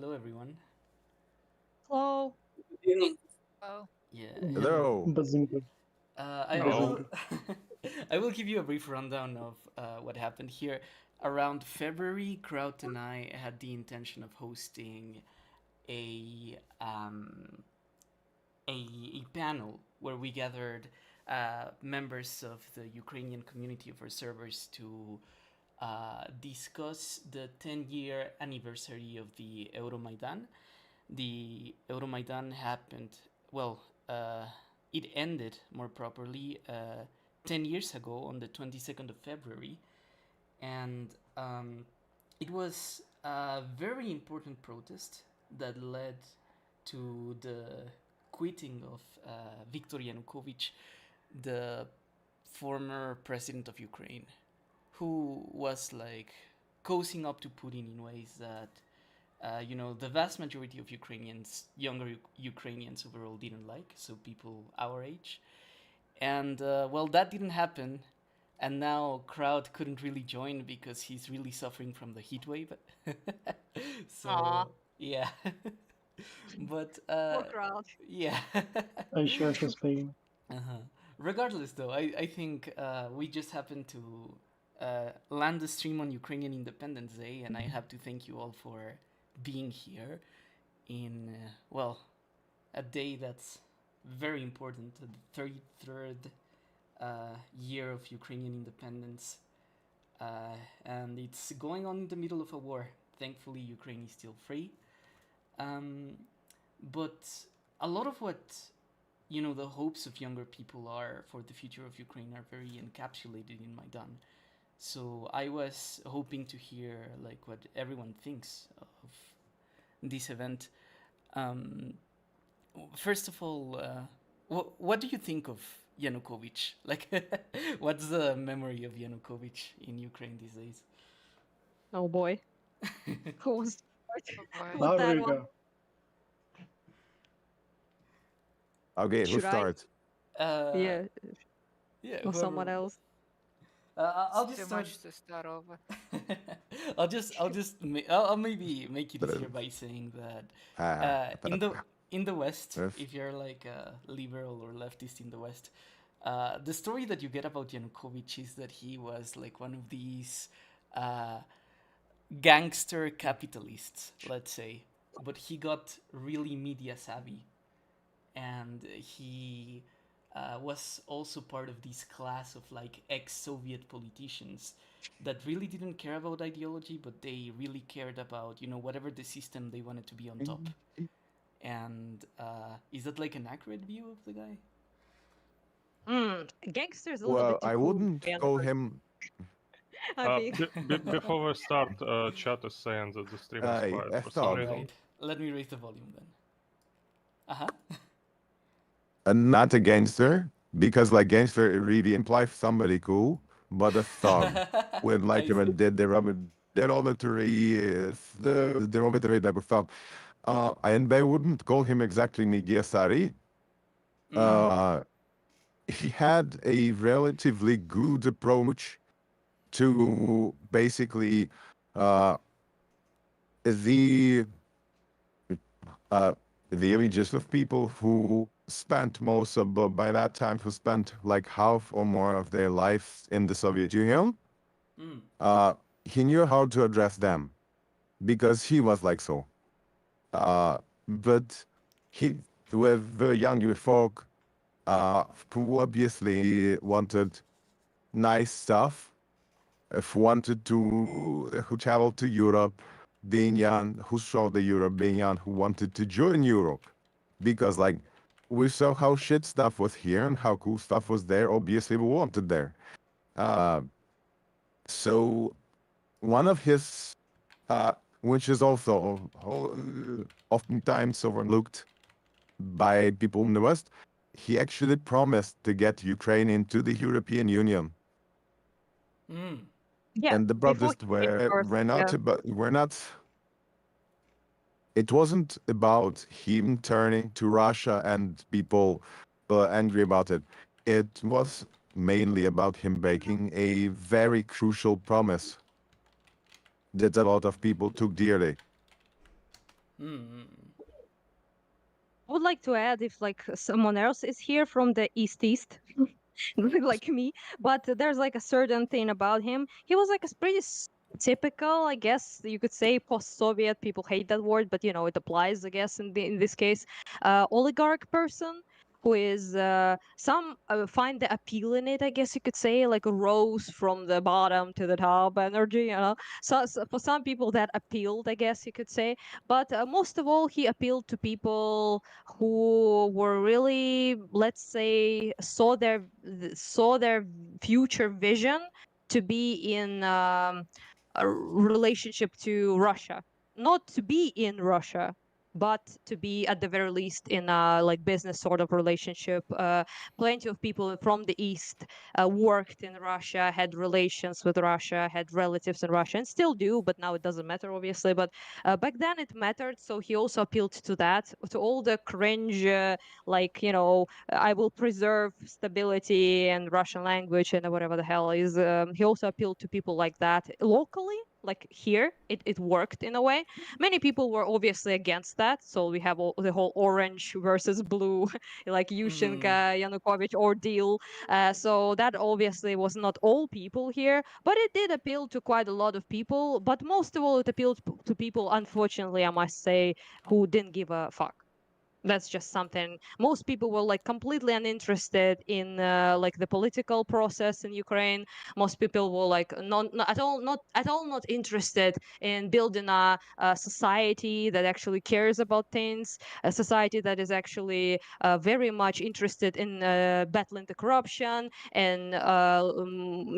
Hello, everyone. Hello. Evening. Oh, Yeah, hello. Hello. Bazinga. I no. will I will give you a brief rundown of what happened here. Around February, Kraut and I had the intention of hosting a um, a panel where we gathered members of the Ukrainian community of our servers to discuss the 10-year anniversary of the Euromaidan. The Euromaidan happened, well, it ended more properly 10 years ago on the 22nd of February. And it was a very important protest that led to the quitting of Viktor Yanukovych, the former president of Ukraine, who was like cozying up to Putin in ways that the vast majority of Ukrainians, younger Ukrainians overall, didn't like. So people our age, and well, that didn't happen. And now Crowd couldn't really join because he's really suffering from the heat wave. Aw. So yeah, but Poor crowd. yeah. I share his pain. Uh-huh. Regardless, though, I think we just happened to land the stream on Ukrainian Independence Day, and I have to thank you all for being here in, well, a day that's very important, the 33rd year of Ukrainian independence. And it's going on in the middle of a war. Thankfully, Ukraine is still free. Um, but a lot of what the hopes of younger people are for the future of Ukraine are very encapsulated in Maidan. So I was hoping to hear like what everyone thinks of this event. Um, First of all, what do you think of Yanukovych? Like, what's the memory of Yanukovych in Ukraine these days? Oh boy. Who was Oh boy. with that one? Rodrigo. Okay, who Should I? starts? Yeah, Yeah, or someone whoever. else. I'll It's just too start. much to start over. I'll maybe make it easier by saying that in the West, Yes. if you're like a liberal or leftist in the West, the story that you get about Yanukovych is that he was like one of these uh, gangster capitalists, let's say, but he got really media savvy, and he was also part of this class of like ex-Soviet politicians that really didn't care about ideology, but they really cared about whatever the system they wanted to be on top. And is that like an accurate view of the guy? Gangster's a little Well, bit too I cool. wouldn't call him. I mean, Before we start, chat is saying that the stream is quiet I for some thought. reason. Right. Let me raise the volume then. Uh-huh. Not a gangster, because like gangster it really implies somebody cool, but a thug. When like I see. when did the derogatory the derogatory type of thug. And they wouldn't call him exactly Nigiasari. He had a relatively good approach to basically the uh, the images of people who spent most of by that time who spent like half or more of their lives in the Soviet Union. He knew how to address them because he was like so. But he with the younger folk who obviously wanted nice stuff, if wanted to who traveled to Europe, being young, who saw the Europe, being young, who wanted to join Europe, because like we saw how shit stuff was here and how cool stuff was there. Obviously, we wanted there. So one of his, which is also oftentimes overlooked by people in the West, he actually promised to get Ukraine into the European Union. yeah. And the Before protests he came first, were not about were not. It wasn't about him turning to Russia and people angry about it. It was mainly about him making a very crucial promise that a lot of people took dearly. Mm. I would like to add if like someone else is here from the East, like me, but there's like a certain thing about him. He was like a pretty typical, I guess you could say, post-Soviet. People hate that word, but you know it applies, I guess, in this case, oligarch person who is some find the appeal in it. I guess you could say like a rose from the bottom to the top energy. You know, so for some people that appealed, I guess you could say. But most of all, he appealed to people who were really, let's say, saw their future vision to be in a relationship to Russia, not to be in Russia, but to be at the very least in a like business sort of relationship. Plenty of people from the East worked in Russia, had relations with Russia, had relatives in Russia, and still do, but now it doesn't matter, obviously. But back then it mattered, so he also appealed to that, to all the cringe, like, you know, I will preserve stability and Russian language and whatever the hell is. He also appealed to people like that locally, like here. It worked in a way. Many people were obviously against that, so we have the whole orange versus blue, like Yushchenko, Yanukovych ordeal. So that obviously was not all people here, but it did appeal to quite a lot of people. But most of all, it appealed to people, unfortunately, I must say, who didn't give a fuck. That's just something. Most people were like completely uninterested in like the political process in Ukraine. Most people were like not at all, not interested in building a society that actually cares about things, a society that is actually very much interested in battling the corruption and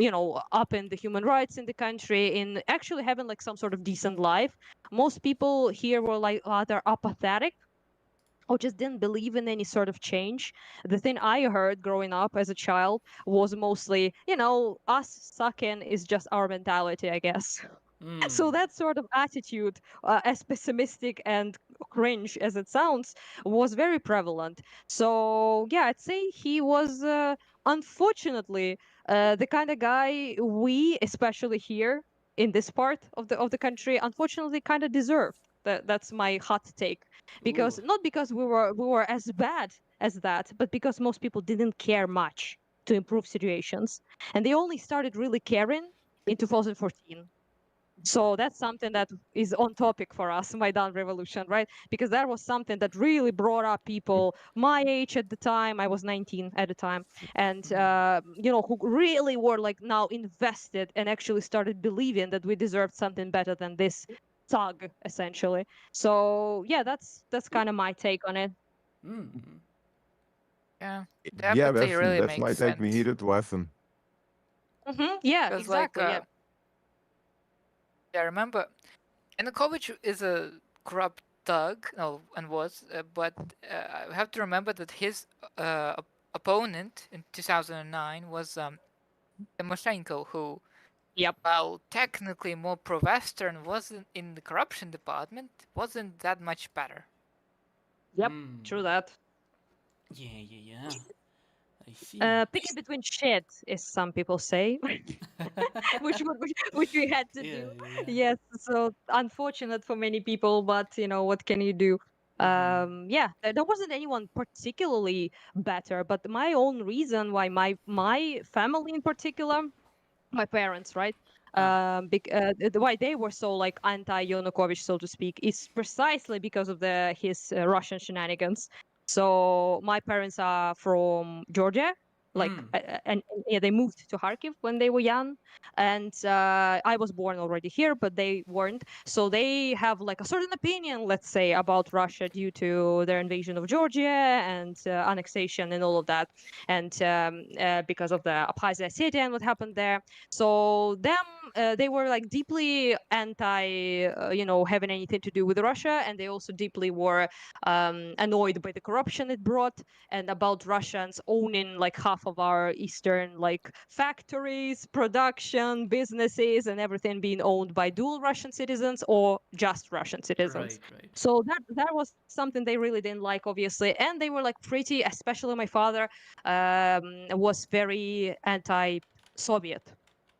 you know, upping the human rights in the country, in actually having like some sort of decent life. Most people here were like rather apathetic or just didn't believe in any sort of change. The thing I heard growing up as a child was mostly, you know, us sucking is just our mentality, I guess. So that sort of attitude, as pessimistic and cringe as it sounds, was very prevalent. So yeah, I'd say he was unfortunately the kind of guy we, especially here in this part of the country, unfortunately kind of deserved. That's my hot take, because Ooh. not because we were as bad as that, but because most people didn't care much to improve situations, and they only started really caring in 2014. So that's something that is on topic for us, Maidan Revolution, right? Because that was something that really brought up people my age at the time. I was 19 at the time, and you know, who really were like now invested and actually started believing that we deserved something better than this thug, essentially. So yeah, that's kind of my take on it. Yeah, the Yeah, apathy really that's my makes take. We sense. heeded lesson. Yeah, Because, like, exactly. Yeah. yeah, I remember Yanukovych is a corrupt thug, no, and was, but I have to remember that his opponent in 2009 was Tymoshenko, who, Yep. while technically more pro-Western, wasn't in the corruption department, wasn't that much better. Yep. True that. Yeah. I see. Picking between shit, as some people say, which we had to do. Yeah. Yes, so unfortunate for many people, but you know what can you do? Yeah, there wasn't anyone particularly better, but my own reason why my family in particular, my parents, right? Why they were so like anti-Yanukovych, so to speak, is precisely because of his Russian shenanigans. So my parents are from Georgia, like, and yeah, they moved to Kharkiv when they were young, and I was born already here, but they weren't. So they have like a certain opinion, let's say, about Russia due to their invasion of Georgia and annexation and all of that, and because of the Abkhazia Ossetia and what happened there. So they were like deeply anti, you know, having anything to do with Russia, and they also deeply were annoyed by the corruption it brought and about Russians owning like half of our eastern like factories, production, businesses, and everything being owned by dual Russian citizens or just Russian citizens. Right. So that was something they really didn't like, obviously, and they were like pretty, especially my father, was very anti-Soviet.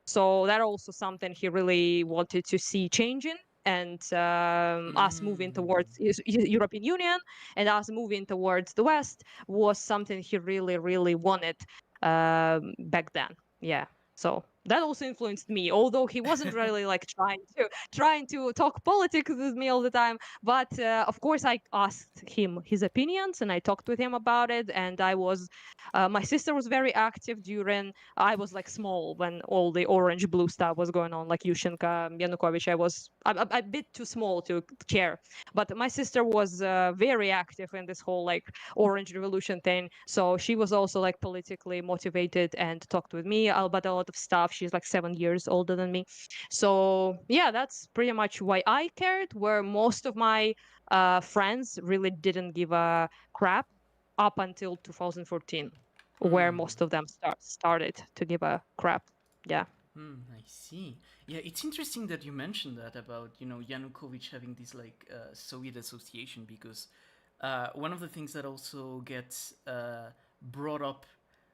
So that also something he really wanted to see changing. and us moving towards European Union and us moving towards the West was something he really, really wanted back then. Yeah. So that also influenced me, although he wasn't really like trying to talk politics with me all the time. But of course, I asked him his opinions and I talked with him about it. And my sister was very active during. I was like small when all the orange blue stuff was going on, like Yushchenko, Yanukovych. I was a bit too small to care, but my sister was very active in this whole like orange revolution thing. So she was also like politically motivated and talked with me about a lot of stuff. She's like 7 years older than me. So yeah, that's pretty much why I cared, where most of my friends really didn't give a crap up until 2014, where most of them started to give a crap. Yeah. I see. Yeah, it's interesting that you mentioned that about Yanukovych having this like Soviet association, because one of the things that also gets brought up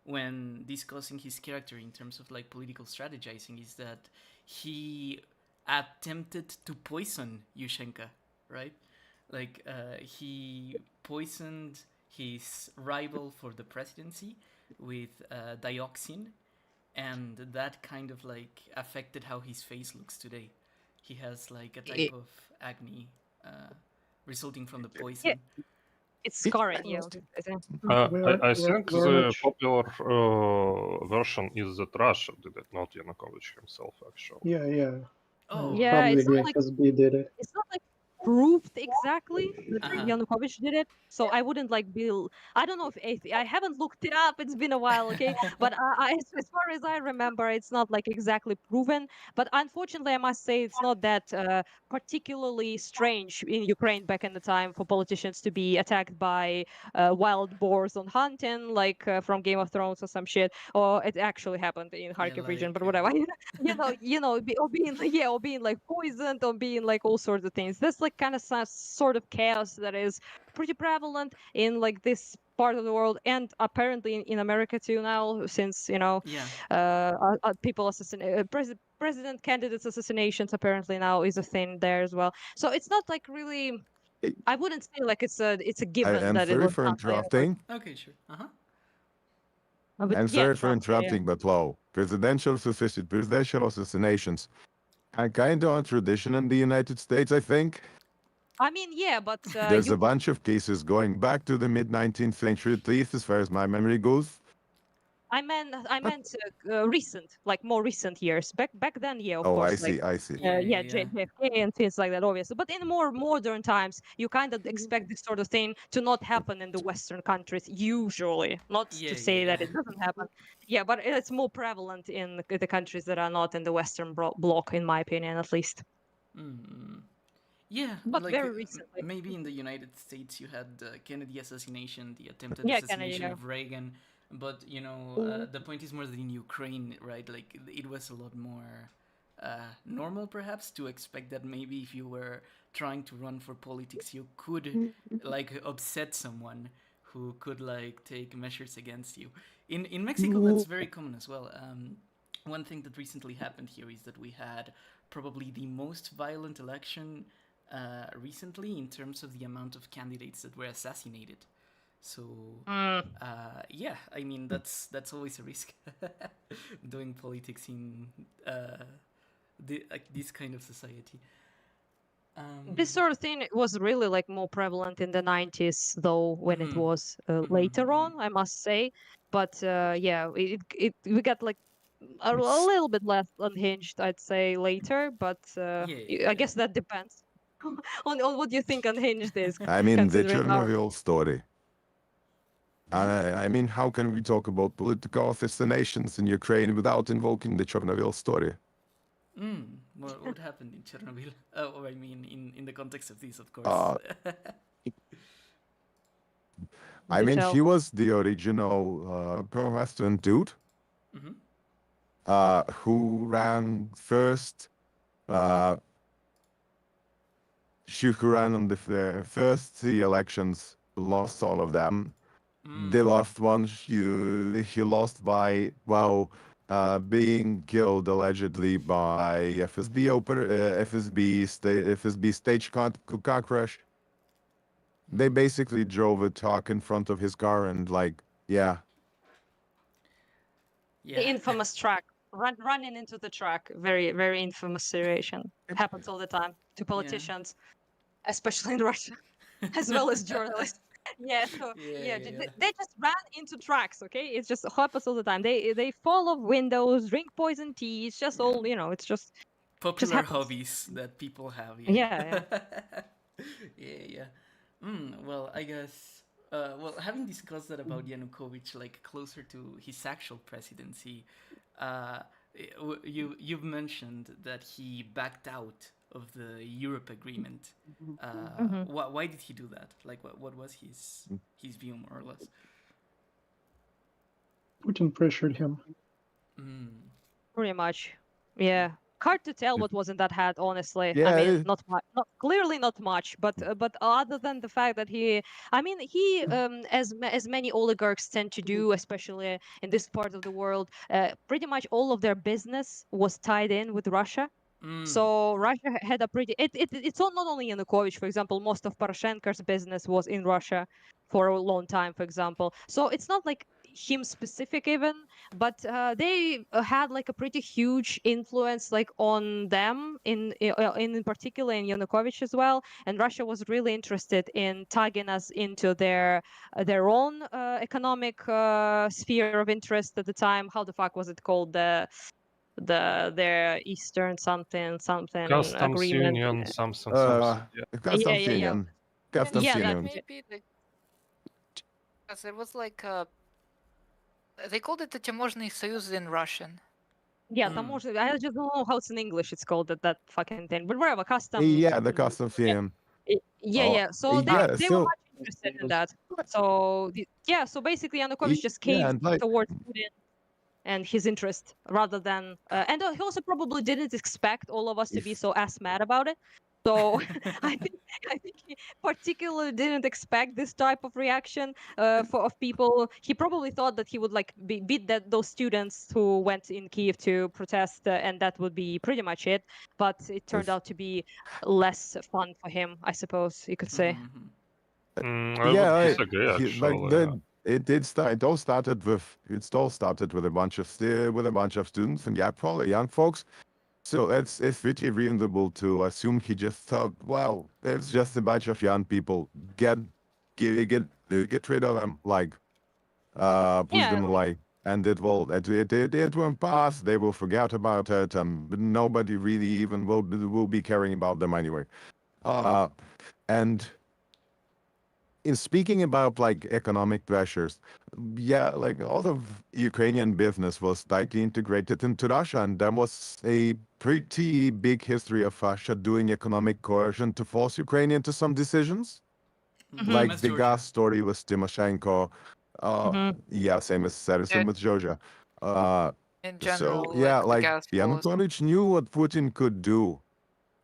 when discussing his character in terms of like political strategizing is that he attempted to poison Yushchenko, right? Like he poisoned his rival for the presidency with dioxin, and that kind of like affected how his face looks today. He has like a type of acne resulting from the poison. It's scarring, yeah. I think the popular version is that Russia did it, not Yanukovych himself, actually. Yeah. Oh, Yeah, it's Probably not like FSB did it. it's not like proved exactly that Uh-huh. Yanukovych did it. So I wouldn't like be. I don't know if I haven't looked it up. It's been a while, okay. But as far as I remember, it's not like exactly proven. But unfortunately, I must say it's not that particularly strange in Ukraine back in the time for politicians to be attacked by wild boars on hunting, like from Game of Thrones or some shit. Or it actually happened in Kharkiv region, but whatever. Or being like poisoned, or being like all sorts of things. That's like kind of sort of chaos that is pretty prevalent in like this part of the world, and apparently in America too now, since people assassinate president candidates assassinations apparently now is a thing there as well. So it's not like really. I wouldn't say like it's a given I'm that it sorry was for not there. interrupting. Okay, sure. Uh-huh. But I'm yeah, sorry for yeah. interrupting, but wow, presidential assassinations are kind of a tradition in the United States, I think. I mean, yeah, but There's a bunch of cases going back to the mid-19th century, at least as far as my memory goes. I meant recent, like more recent years. Back then, yeah, of Oh, course, I see. JFK and things like that, obviously. But in more modern times, you kind of expect this sort of thing to not happen in the Western countries usually. Not to say that it doesn't happen. Yeah, but it's more prevalent in the countries that are not in the Western bloc, in my opinion, at least. Yeah, but like very recently. maybe in the United States you had the Kennedy assassination, the attempted Yeah, assassination Kennedy, of Reagan, but the point is more that in Ukraine, right? Like it was a lot more normal, perhaps, to expect that maybe if you were trying to run for politics, you could like upset someone who could like take measures against you. In Mexico, that's very common as well. One thing that recently happened here is that we had probably the most violent election recently in terms of the amount of candidates that were assassinated. So yeah, I mean that's always a risk doing politics in this kind of society. This sort of thing was really like more prevalent in the 90s, though, when it was later on, I must say. But yeah, we got like a little bit less unhinged, I'd say, later. But I guess that depends on what you think unhinged is. I mean, the considering Chernobyl story. I mean, how can we talk about political assassinations in Ukraine without invoking the Chernobyl story? What happened in Chernobyl? Oh, I mean, in the context of this, of course. I mean, he was the original pro-Western dude who ran first. Who ran on the first 3 elections, lost all of them. The last one, he lost by, being killed allegedly by FSB stage car crash. They basically drove a truck in front of his car and yeah. The infamous track. Running into the track. Very, very infamous situation. Happens all the time to politicians, especially in Russia, as well as journalists. They just ran into tracks. Okay, it just happens all the time. They fall off windows, drink poison tea. It's just all it's just popular happens. hobbies that people have. Yeah. Well, I guess. Well, having discussed that about Yanukovych, like closer to his actual presidency, you've mentioned that he backed out of the Europe agreement. Why did he do that? Like, what was his view, more or less? Putin pressured him. Pretty much, yeah. Hard to tell what was in that hat, honestly. Yeah, I mean, not much, clearly not much, but other than the fact that he as many oligarchs tend to do, especially in this part of the world, pretty much all of their business was tied in with Russia. So Russia had a pretty it's not only Yanukovych, for example. Most of Poroshenko's business was in Russia for a long time, for example. So it's not like him specific even, but they had like a pretty huge influence like on them in particular in Yanukovych as well. And Russia was really interested in tagging us into their own economic sphere of interest at the time. How the fuck was it called? Their Eastern something Customs agreement. Union, something. Customs Union. Customs Yeah, Union. Maybe because it was like they called it the Таможенный союз in Russian. Yeah, таможня. I just don't know how it's in English. It's called that fucking thing, but whatever. Custom. Yeah, the Customs Union. Yeah. So they were so much interested in that. So so basically Yanukovych just caved towards Putin and his interest rather than and he also probably didn't expect all of us to be so ass mad about it. So I think he particularly didn't expect this type of reaction of people. He probably thought that he would like beat those students who went in Kiev to protest, and that would be pretty much it. But it turned out to be less fun for him, I suppose you could say. I would disagree, actually. It all started with a bunch of students and probably young folks. So it's pretty reasonable to assume he just thought, well, it's just a bunch of young people. Get rid of them, push them and it won't pass. They will forget about it, nobody really even will be caring about them anyway. And in speaking about economic pressures, all of Ukrainian business was tightly integrated into Russia, and there was a pretty big history of Russia doing economic coercion to force Ukraine into some decisions. Like the gas story with Timoshenko. Same with Georgia. In general, Yanukovych knew what Putin could do.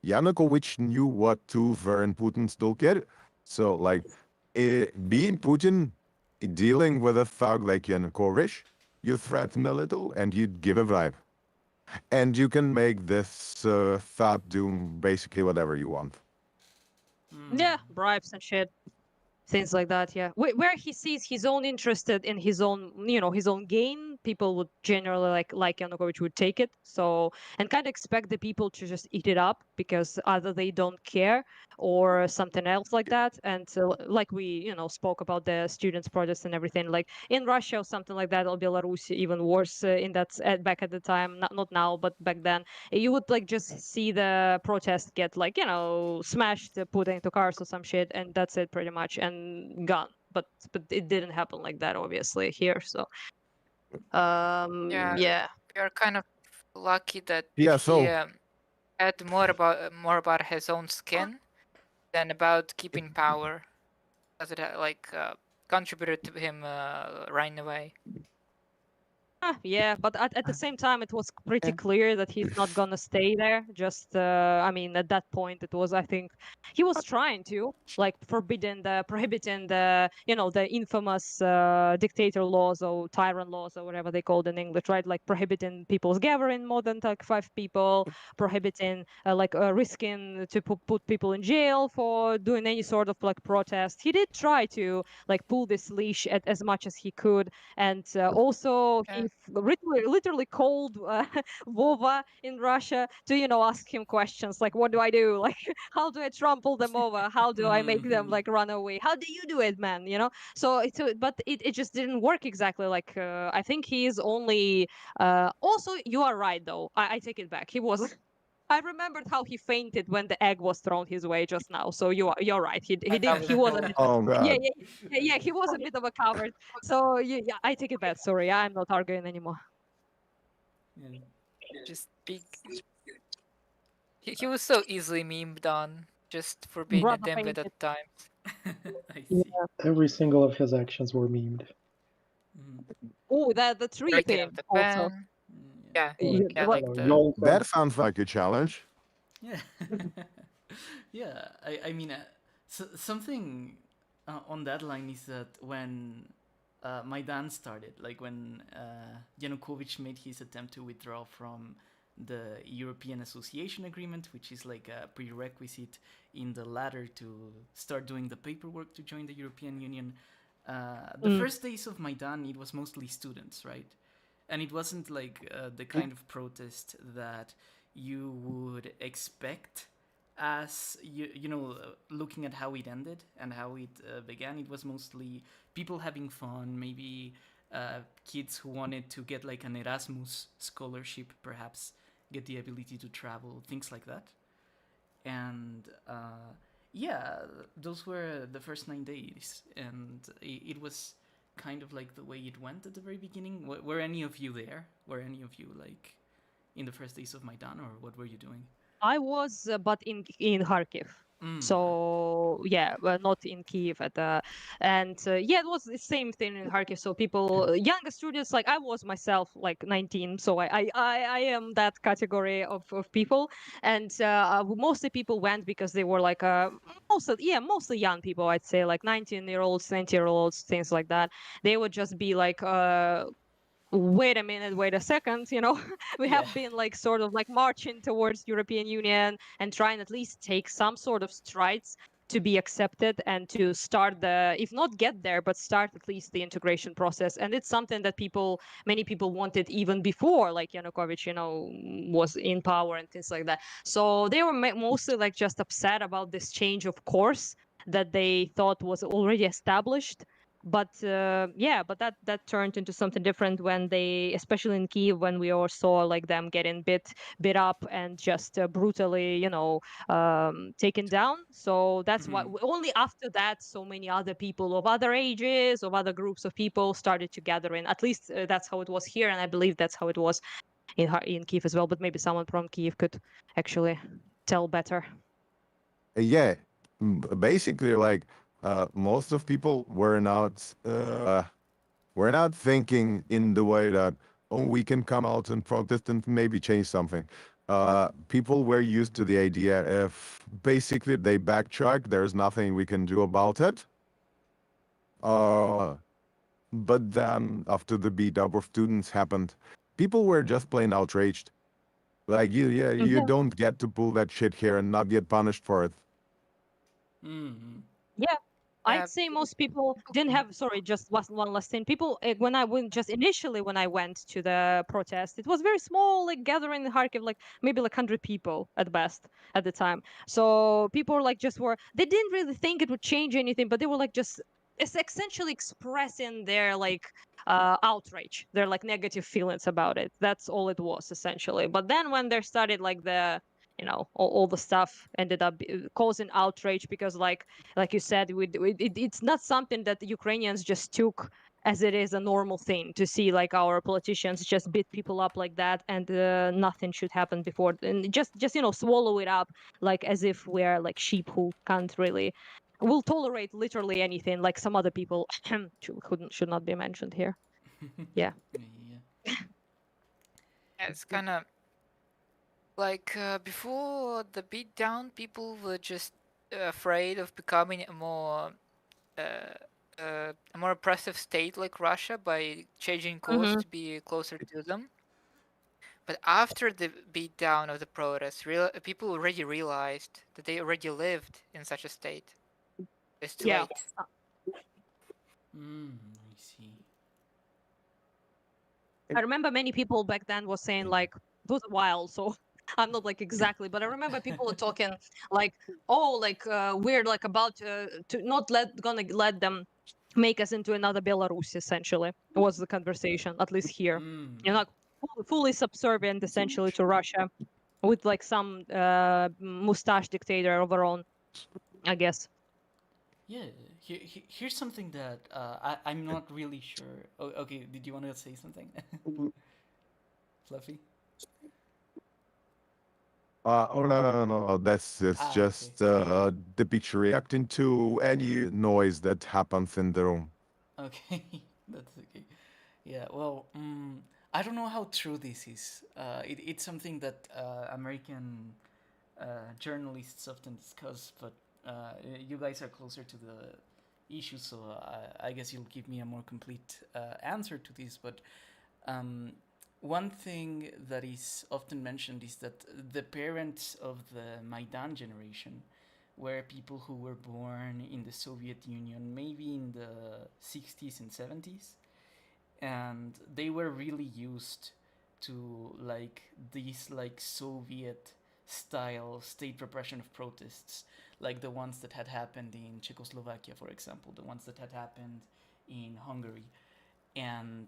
Yanukovych knew what to were in Putin's toolkit. So being Putin, dealing with a thug like Yanukovych, you threaten a little and you give a bribe. And you can make this thug do basically whatever you want. Yeah, bribes and shit. Things like that, yeah. Where he sees his own interest in his own, his own gain, people would generally like Yanukovych would take it. So and kind of expect the people to just eat it up because either they don't care or something else like that. And like we, spoke about the students' protests and everything, like in Russia or something like that, or Belarus, even worse in that back at the time, not now, but back then, you would just see the protest get smashed, put into cars or some shit, and that's it pretty much. And gone, but it didn't happen like that obviously here. So we are kind of lucky that he had more about his own skin than about keeping power, as it contributed to him running away. Yeah, but at the same time, it was pretty Yeah. clear that he's not gonna stay there. Just, I mean, at that point, it was, I think, he was trying to like prohibiting the, the infamous dictator laws or tyrant laws or whatever they called in English, right? Like prohibiting people's gathering more than like 5 people, prohibiting risking to put people in jail for doing any sort of like protest. He did try to like pull this leash at as much as he could, and also Yeah. he literally called Vova in Russia to ask him questions like, what do I do, like how do I trample them over, how do I make them like run away, how do you do it, man, so but it just didn't work exactly. Like I think he is only also, you are right though, I take it back, he was I remembered how he fainted when the egg was thrown his way just now. So you're right. He was a bit. Oh Yeah, god. yeah. He was a bit of a coward. So yeah, I take it back. Sorry, I'm not arguing anymore. Yeah. Just big. He was so easily memed on just for being a Brother dimwit fainted. at times. I see. Every single of his actions were memed. Mhm. Oh, the tree Breaking thing of the also. pen. Yeah. Yeah. You- Yeah, what- like the Y'all That sounds like a challenge. Yeah. Yeah. I mean, something on that line is that when Maidan started, like when Yanukovych made his attempt to withdraw from the European Association Agreement, which is like a prerequisite in the ladder to start doing the paperwork to join the European Union. The first days of Maidan, it was mostly students, right? And it wasn't like the kind of protest that you would expect as looking at how it ended and how it began. It was mostly people having fun, maybe kids who wanted to get like an Erasmus scholarship, perhaps get the ability to travel, things like that. And yeah, those were the first 9 days, and it was kind of like the way it went at the very beginning. Were any of you there? Were any of you like in the first days of Maidan, or what were you doing? I was, but in Kharkiv. So yeah, but not in Kiev at the, and yeah, it was the same thing in Kharkiv. So people, younger students, like I was myself, like 19. So I am that category of people, and mostly people went because they were like mostly young people. I'd say like 19-year-olds, 20-year-olds, things like that. They would just be like wait a minute, wait a second, we have been like sort of like marching towards European Union and trying at least take some sort of strides to be accepted and to start if not get there, but start at least the integration process. And it's something that many people wanted even before, like Yanukovych, was in power and things like that. So they were mostly like just upset about this change of course that they thought was already established. But but that turned into something different when they, especially in Kiev, when we all saw like them getting bit up and just brutally, taken down. So that's why only after that, so many other people of other ages, of other groups of people started to gather in. At least that's how it was here, and I believe that's how it was in Kiev as well. But maybe someone from Kiev could actually tell better. Yeah, basically, like most of people were not thinking in the way that, oh, we can come out and protest and maybe change something. People were used to the idea if basically they backtrack, there's nothing we can do about it. But then after the beat up of students happened, people were just plain outraged. Like you don't get to pull that shit here and not get punished for it. Yeah, I'd say most people didn't have. Sorry, just one last thing. People, when I went, just initially when I went to the protest, it was very small, like gathering in Kharkiv, like maybe like 100 people at best at the time. So people were like they didn't really think it would change anything, but they were like just it's essentially expressing their like outrage, their like negative feelings about it. That's all it was essentially. But then when there started like all the stuff ended up causing outrage because like you said, it's not something that the Ukrainians just took as it is a normal thing to see like our politicians just beat people up like that and nothing should happen before and just swallow it up like as if we're like sheep who can't really will tolerate literally anything like some other people should not be mentioned here. Yeah. Yeah. Yeah, it's kind of like before the beatdown, people were just afraid of becoming a more oppressive state like Russia by changing course to be closer to them. But after the beatdown of the protests, people already realized that they already lived in such a state. It's too Yeah. late. I see. I remember many people back then was saying like it was a while, so I'm not like exactly, but I remember people were talking like, oh, like we're like about to not gonna let them make us into another Belarus. Essentially, was the conversation, at least here. You're not fully subservient essentially to Russia, with like some mustache dictator of our own, I guess. Yeah, here's something that I'm not really sure. Oh, okay, did you want to say something? Fluffy? Oh no. That's just Okay. the picture reacting to any noise that happens in the room. Okay, that's okay. Yeah, well, I don't know how true this is. It's something that American journalists often discuss, but you guys are closer to the issue, so I guess you'll give me a more complete answer to this. But one thing that is often mentioned is that the parents of the Maidan generation were people who were born in the Soviet Union, maybe in the 60s and 70s, and they were really used to like these like Soviet style state repression of protests, like the ones that had happened in Czechoslovakia, for example, the ones that had happened in Hungary. And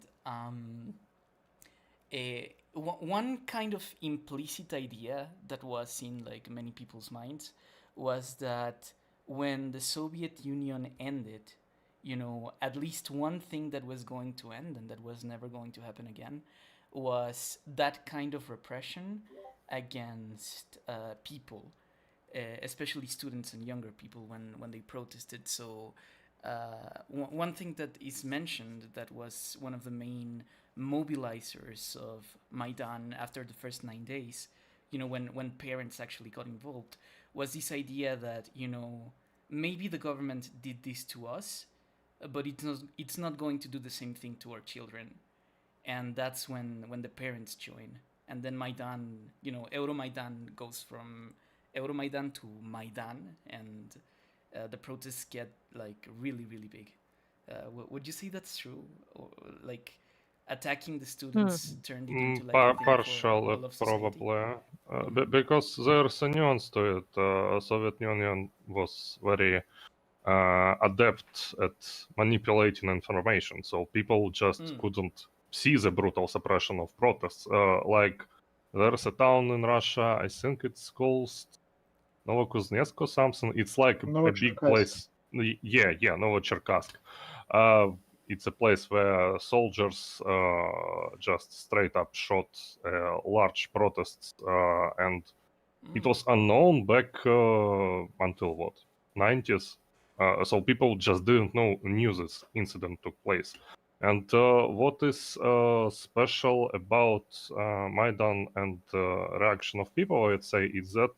one kind of implicit idea that was in like many people's minds was that when the Soviet Union ended, you know, at least one thing that was going to end and that was never going to happen again was that kind of repression against people, especially students and younger people when they protested. So one thing that is mentioned that was one of the main mobilizers of Maidan after the first 9 days, you know, when parents actually got involved, was this idea that, you know, maybe the government did this to us, but it's not going to do the same thing to our children. And that's when the parents join. And then Maidan, you know, Euromaidan goes from Euromaidan to Maidan, and the protests get like really, really big. Would you say that's true? Or like attacking the students turned it into like a thing for Partially, all of society? probably. Because there's a nuance to it. Soviet Union was very adept at manipulating information, so people just couldn't see the brutal suppression of protests. Like there's a town in Russia, I think it's called Novokuznetsk or something. It's like a big place. Yeah, Novocherkassk. It's a place where soldiers just straight up shot large protests, and it was unknown back until what, 90s. So people just knew this incident took place. And what is special about Maidan and reaction of people, I'd say, is that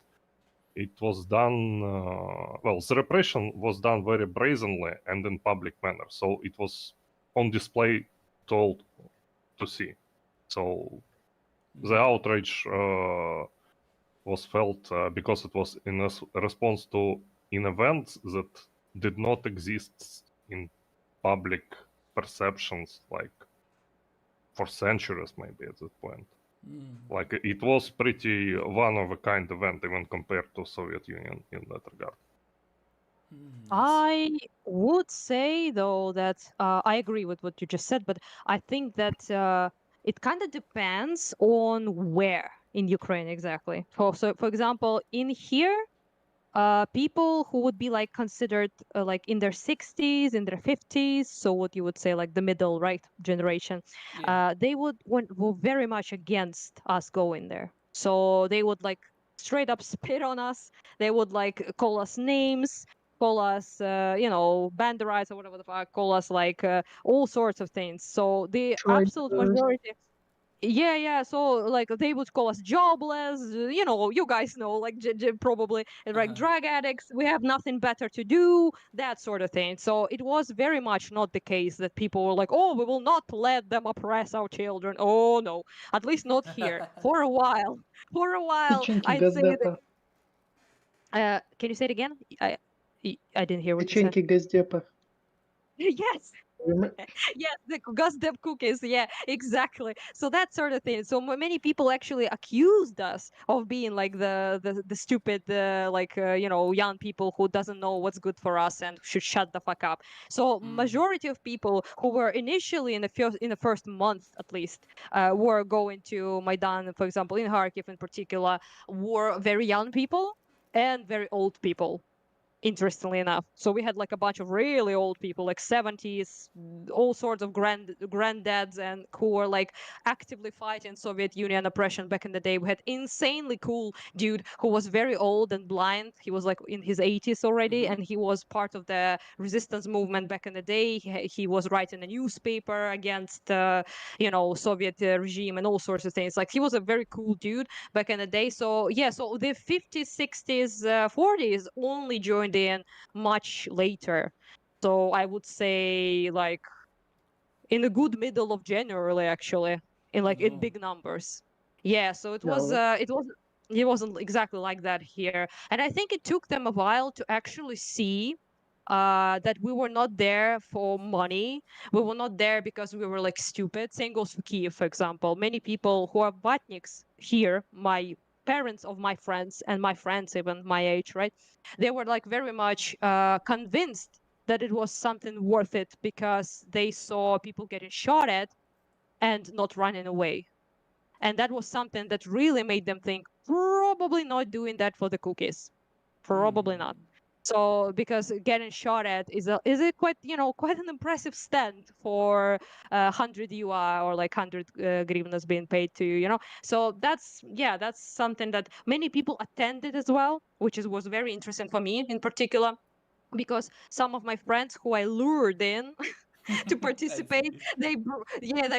it was done, the repression was done very brazenly and in public manner. So it was on display to all to see. So the outrage was felt because it was in a response to an event that did not exist in public perceptions, like for centuries, maybe at that point. Like it was pretty one of a kind event, even compared to Soviet Union in that regard. I would say though that I agree with what you just said, but I think that it kind of depends on where in Ukraine exactly. For example, in here, people who would be like considered like in their 60s, in their 50s, so what you would say like the middle right generation, they were very much against us going there. So they would like straight up spit on us. They would like call us names, call us banderites or whatever the fuck, call us like all sorts of things. So the absolute majority, Yeah. So like they would call us jobless. You guys know, like probably like drug addicts. We have nothing better to do, that sort of thing. So it was very much not the case that people were like, "Oh, we will not let them oppress our children." Oh no, at least not here for a while. For a while, Pеченьки I'd say that. Газдепа. Can you say it again? I didn't hear what you said. Pеченьки Газдепа. Yes. Rem- Yes, the Gazdev cookies. Yeah, exactly. So that sort of thing. So many people actually accused us of being like the stupid young people who doesn't know what's good for us and should shut the fuck up. So majority of people who were initially in the first month at least were going to Maidan, for example, in Kharkiv in particular, were very young people and very old people, interestingly enough. So we had like a bunch of really old people, like 70s, all sorts of granddads, and who were like actively fighting Soviet Union oppression back in the day. We had insanely cool dude who was very old and blind. He was like in his 80s already, and he was part of the resistance movement back in the day. He was writing a newspaper against Soviet regime and all sorts of things. Like he was a very cool dude back in the day. So yeah, so the 50s, 60s, 40s only joined in much later. So I would say like in a good middle of January, actually, in big numbers. Yeah, so it was Yeah, it wasn't exactly like that here, and I think it took them a while to actually see that we were not there for money. We were not there because we were like stupid. Same goes for Kiev, for example. Many people who are vatniks here, my parents of my friends and my friends even my age, right? They were like very much convinced that it was something worth it because they saw people getting shot at and not running away. And that was something that really made them think, probably not doing that for the cookies. Probably not. So because getting shot at is a quite an impressive stand for 100 UA or like 100 grivnas being paid to you. So that's something that many people attended as well, which was very interesting for me in particular, because some of my friends who I lured in to participate, they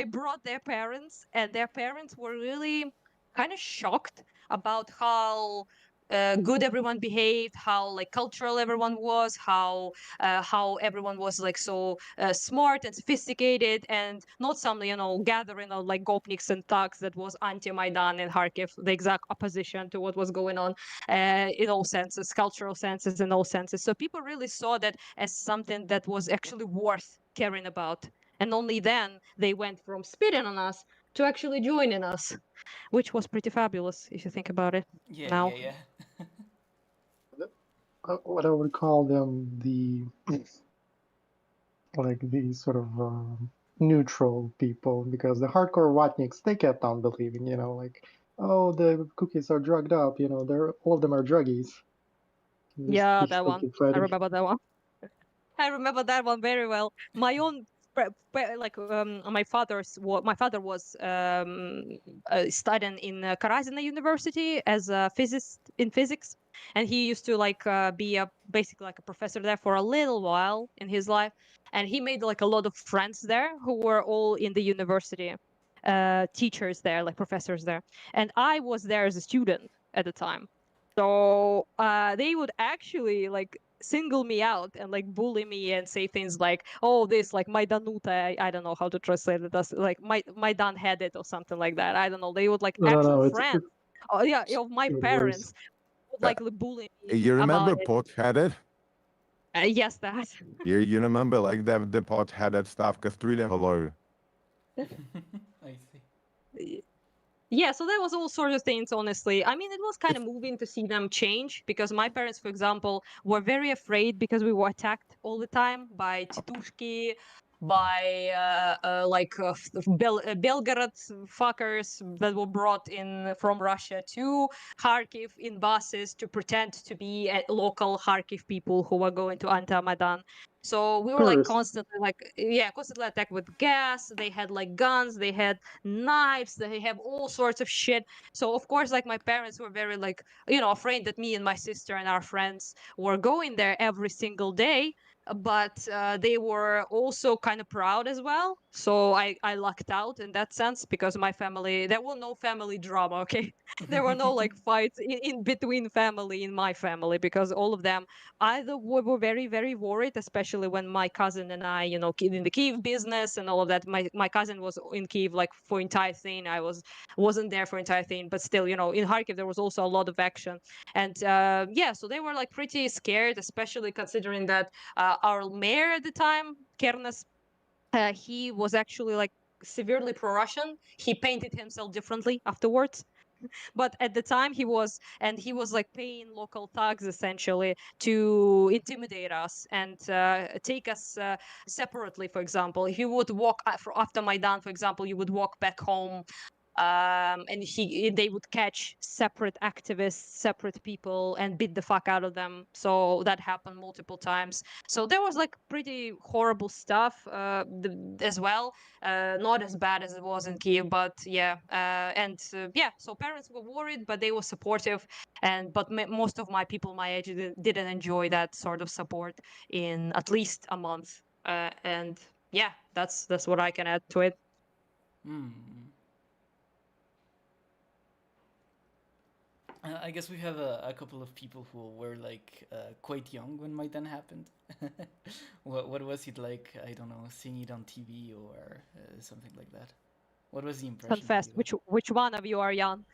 brought their parents, and their parents were really kind of shocked about how good everyone behaved, how like cultural everyone was, how everyone was like so smart and sophisticated, and not some gathering of like gopniks and thugs that was anti-Maidan in Kharkiv, the exact opposition to what was going on in all senses, cultural senses, in all senses. So people really saw that as something that was actually worth caring about. And only then they went from spitting on us to actually joining us, which was pretty fabulous if you think about it now. Yeah. what I would call them the sort of neutral people, because the hardcore Watniks, they kept on believing, like, oh, the cookies are drugged up, all of them are druggies. Yeah, They that still one. keep I fighting. remember that one. I remember that one very well. My own my father was studying in Karazina University as a physicist in physics, and he used to be basically like a professor there for a little while in his life, and he made like a lot of friends there who were all in the university, teachers there, like professors there, and I was there as a student at the time. So they would actually like single me out and like bully me and say things like, "Oh, this like Maidanuta." I don't know how to translate it. As like Maidan had it or something like that. I don't know. They would like actual No, friends. Oh yeah, of my even worse. parents would Uh, like bully me you about remember it. pot-headed? Yes, that. You remember like the pot-headed stuff? Because hello. I see. Yeah, so that was all sorts of things, honestly. I mean, it was kind of moving to see them change, because my parents, for example, were very afraid because we were attacked all the time by Titushki, by Belgorod fuckers that were brought in from Russia to Kharkiv in buses to pretend to be local Kharkiv people who were going to anti-Maidan. So we were like Tourists. constantly attacked with gas. They had like guns, they had knives, they have all sorts of shit. So of course, like my parents were very like afraid that me and my sister and our friends were going there every single day, but they were also kind of proud as well So I lucked out in that sense because my family, there were no family drama, okay? There were no like fights in between family in my family because all of them either were very, very worried, especially when my cousin and I, you know, in the Kiev business and all of that. My cousin was in Kiev like for entire thing. I wasn't there for entire thing, but still, you know, in Kharkiv there was also a lot of action. And yeah, so they were like pretty scared, especially considering that our mayor at the time, Kernes, he was actually like severely pro-Russian. He painted himself differently afterwards, but at the time he was like paying local thugs essentially to intimidate us and take us separately. For example, he would walk after Maidan. For example, you would walk back home. And they would catch separate activists, separate people, and beat the fuck out of them. So that happened multiple times. So there was like pretty horrible stuff as well. Not as bad as it was in Kiev, but yeah. Yeah, so parents were worried, but they were supportive. But most of my people my age didn't enjoy that sort of support in at least a month. And yeah, that's what I can add to it. I guess we have a couple of people who were like quite young when Maidan happened. What was it like? I don't know, seeing it on TV or something like that. What was the impression? Confess, which one of you are young?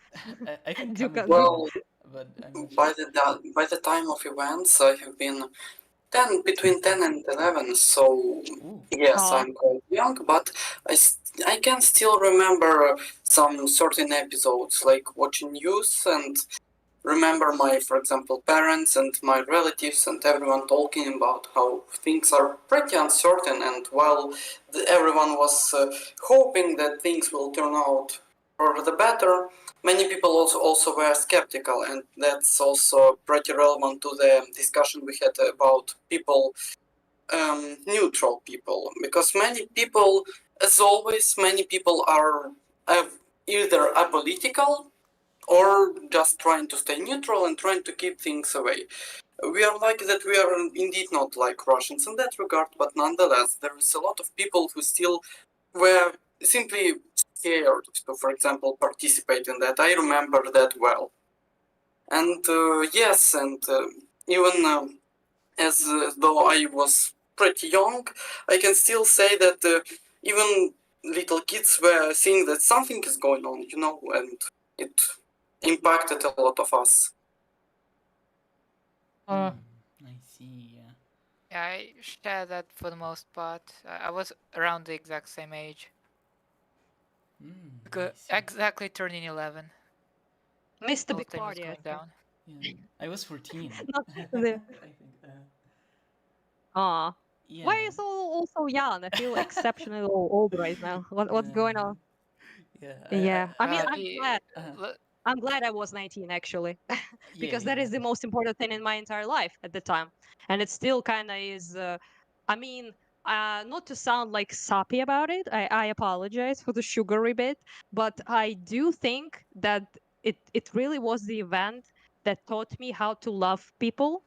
I can Do comment, Well, but I'm not by sure. by the time of events, I have been between 10 and 11, so Ooh. yes, Aw. I'm quite young, but I can still remember some certain episodes, like watching news and remember my, for example, parents and my relatives and everyone talking about how things are pretty uncertain, and while everyone was hoping that things will turn out for the better, many people also were skeptical, and that's also pretty relevant to the discussion we had about people, neutral people, because many people, as always, many people are either apolitical or just trying to stay neutral and trying to keep things away. We are lucky that we are indeed not like Russians in that regard, but nonetheless, there is a lot of people who still were simply scared to, for example, participate in that. I remember that well. And yes, and even as though I was pretty young, I can still say that even little kids were seeing that something is going on, you know, and it impacted a lot of us. I see. Yeah. Yeah, I share that for the most part. I was around the exact same age. Exactly turning 11. Missed the Whole big thing was party. going down. Yeah. I was 14. Not I the. think. Aw. Yeah. Why are you so young? I feel exceptionally old right now. What's going on? Yeah. Yeah, I mean, Uh-huh. I'm glad I was 19 actually, because Yeah, that is the most important thing in my entire life at the time, and it still kind of is. I mean, not to sound like sappy about it, I apologize for the sugary bit, but I do think that it really was the event that taught me how to love people.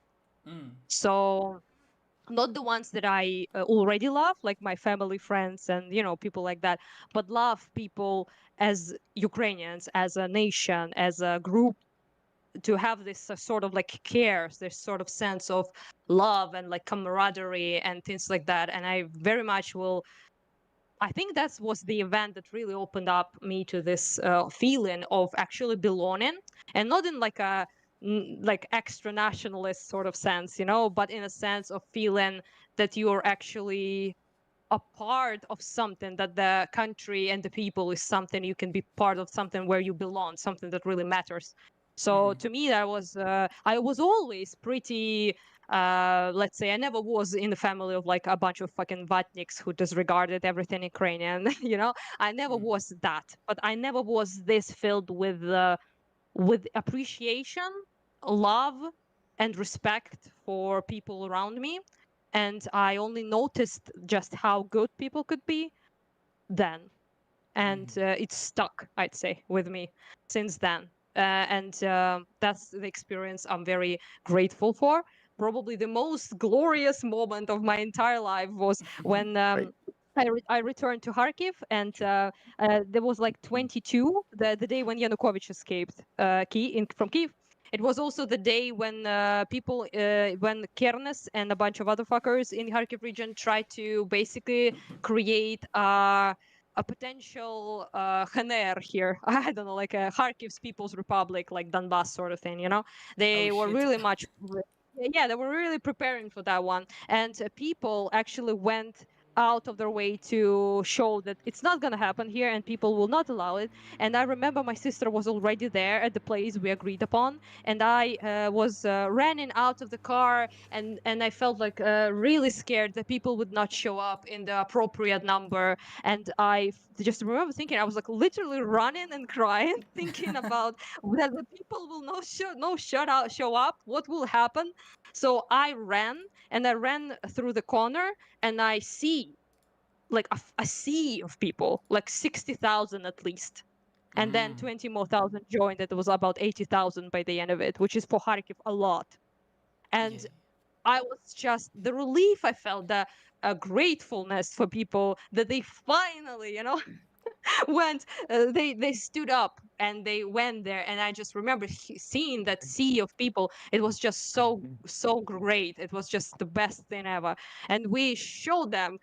So not the ones that I already love, like my family, friends, and you know people like that, but love people as Ukrainians, as a nation, as a group, to have this sort of like cares, this sort of sense of love and like camaraderie and things like that. And I very much will. I think that was the event that really opened up me to this feeling of actually belonging, and not in like a like extra nationalist sort of sense, you know, but in a sense of feeling that you're actually a part of something, that the country and the people is something you can be part of, something where you belong, something that really matters. So to me, that was I was always pretty. Let's say I never was in the family of like a bunch of fucking vatniks who disregarded everything Ukrainian. You know, I never was that, but I never was this filled with appreciation, love, and respect for people around me. And I only noticed just how good people could be then. And it's stuck, I'd say, with me since then. That's the experience I'm very grateful for. Probably the most glorious moment of my entire life was when I returned to Kharkiv, and there was like 22 the day when Yanukovych escaped from Kiev. It was also the day when when Kernes and a bunch of other fuckers in the Kharkiv region tried to basically create a potential Khaner here. I don't know, like a Kharkiv's People's Republic, like Donbass sort of thing, you know? They Oh were shit. really much. Yeah, they were really preparing for that one. And people actually went out of their way to show that it's not going to happen here and people will not allow it. And I remember my sister was already there at the place we agreed upon, and I was running out of the car, and I felt like really scared that people would not show up in the appropriate number. And just remember thinking, I was like literally running and crying, thinking about that the people will show up, what will happen. So I ran, and I ran through the corner, and I see like a sea of people, like 60,000 at least. And then 20 more thousand joined. It was about 80,000 by the end of it, which is for Kharkiv a lot. And Yeah. I was just the relief I felt, the gratefulness for people that they finally, went. They stood up and they went there, and I just remember seeing that sea of people. It was just so great. It was just the best thing ever, and we showed them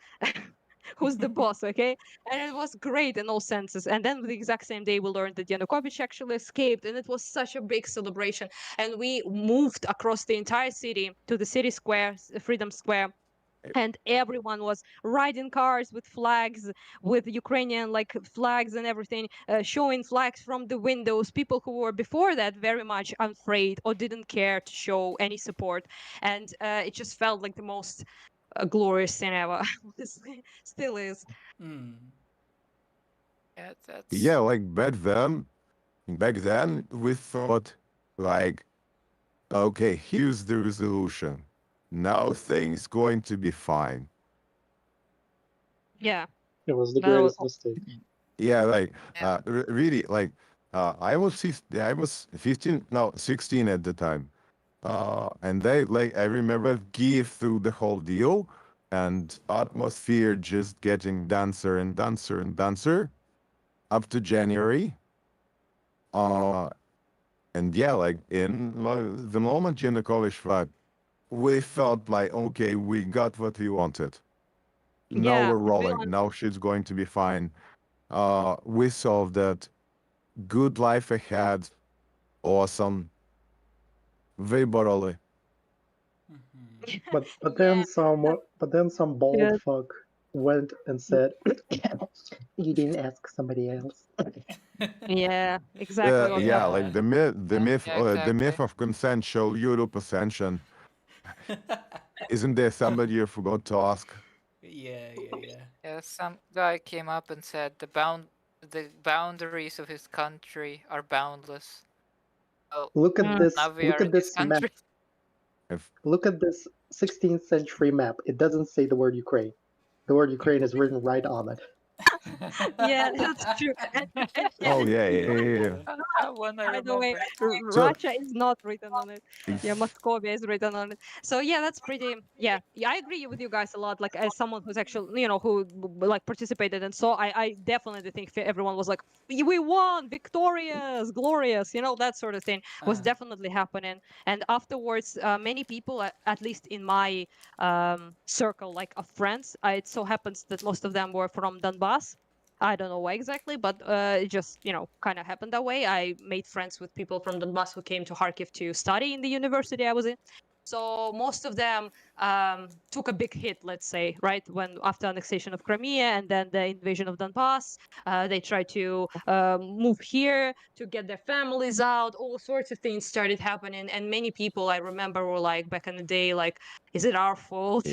who's the boss, okay? And it was great in all senses. And then the exact same day, we learned that Yanukovych actually escaped, and it was such a big celebration. And we moved across the entire city to the city square, Freedom Square, and everyone was riding cars with flags, with Ukrainian like flags and everything, showing flags from the windows. People who were before that very much afraid or didn't care to show any support, and it just felt like the most glorious thing ever. Honestly, still is. Mm. Yeah, that's Yeah, like back then we thought like, okay, here's the resolution. Now things going to be fine. Yeah, It was the that was greatest mistake. Yeah, like Yeah. really, like I was 15, no, 16 at the time. And I remember Kiev through the whole deal, and atmosphere just getting denser and denser and denser up to January. And yeah, like the moment Yanukovych fled, we felt like, okay, we got what we wanted. Now yeah. we're To be rolling. honest, Now shit's going to be fine. We solved that. Good life ahead. Awesome. Вибороли. But yeah, then some bald good. fuck went and said, "You didn't ask somebody else." Yeah, exactly what Yeah, happened. like the myth, Yeah, the myth exactly. of consensual Europe ascension. Isn't there somebody you forgot to ask? Yeah. Yeah, some guy came up and said the boundaries of his country are boundless. Well, Look at Mm. this. now we Look are at in his this map. country. If Look at this 16th century map. It doesn't say the word Ukraine. The word Ukraine is written right on it. Yeah, that's true. And oh and yeah. That one I by the way, remember. So Russia is not written on it. Yeah, Moscovia is written on it. So yeah, that's pretty. Yeah, I agree with you guys a lot. Like as someone who's actually, who like participated and saw, I definitely think everyone was like, we won, victorious, glorious. That sort of thing was definitely happening. And afterwards, many people, at least in my circle, like of friends, it so happens that most of them were from Donbass. I don't know why exactly, but it just, kind of happened that way. I made friends with people from Donbass who came to Kharkiv to study in the university I was in. So most of them took a big hit, let's say, right? When after annexation of Crimea and then the invasion of Donbass, they tried to move here to get their families out. All sorts of things started happening. And many people I remember were like, back in the day, like, is it our fault?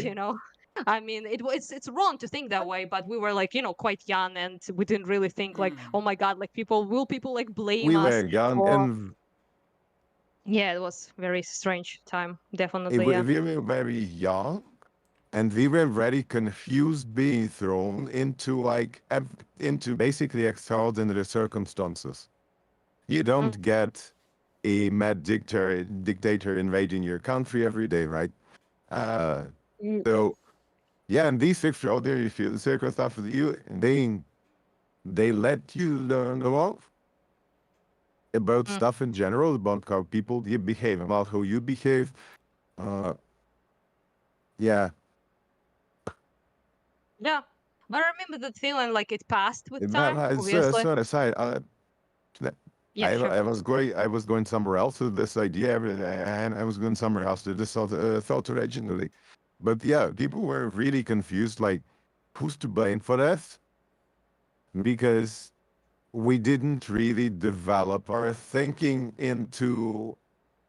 I mean, it's wrong to think that way, but we were like, quite young, and we didn't really think like, oh my god, like people like blame we were us young for. and Yeah, it was very strange time, we definitely. Yeah, were very young, and we were very confused being thrown into basically extraordinary circumstances. You don't get a mad dictator invading your country every day, right? Mm, So yeah, and these extraordinary circumstances, they let you learn a lot about Mm. stuff in general, about how people behave, about how you behave. Uh, yeah, Yeah, but I remember that feeling like it passed with that time. is Obviously. so aside. Yeah, sure. I was going somewhere else with this idea, and I was going somewhere else to this thought originally. But yeah, people were really confused, like, who's to blame for this? Because we didn't really develop our thinking into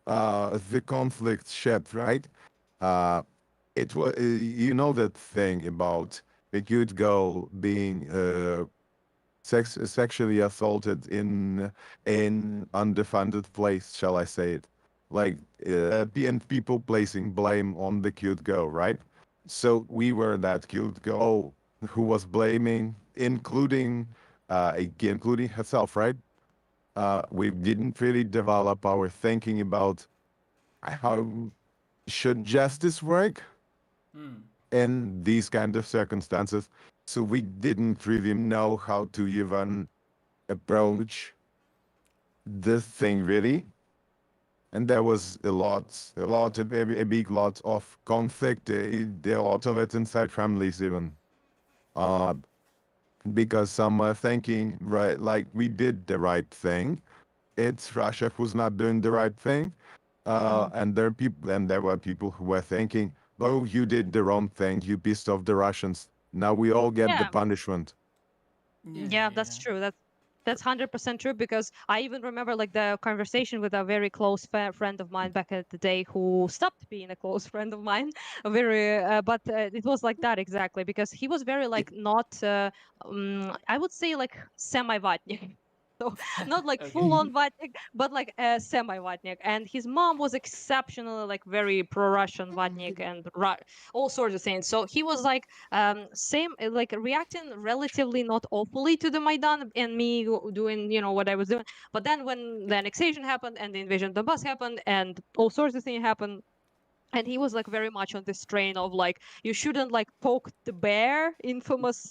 the conflict shaped, right? Uh, it was, you know, that thing about the cute girl being sexually assaulted in undefended place, shall I say it? Like, and people placing blame on the cute girl, right? So we were that cute girl who was blaming, including herself, right? We didn't really develop our thinking about how should justice work Hmm. in these kind of circumstances. So we didn't really know how to even approach this thing really. And there was a big lot of conflict, a lot of it inside families even. Uh, because some are thinking, right, like we did the right thing. It's Russia who's not doing the right thing. And there were people who were thinking, "Oh, you did the wrong thing. You pissed off the Russians. Now we all get the Yeah, punishment." Yeah, yeah, yeah, that's yeah. true. That's 100% true because I even remember like the conversation with a very close friend of mine back at the day who stopped being a close friend of mine. A very, but it was like that exactly because he was very It. like not, I would say like semi-vatnik. So not like Okay. full on vatnik, but like semi vatnik. And his mom was exceptionally like very pro-Russian vatnik and all sorts of things. So he was like same like reacting relatively not awfully to the Maidan and me doing what I was doing. But then when the annexation happened and the invasion of Donbass happened and all sorts of things happened, and he was like very much on this train of like you shouldn't like poke the bear, infamous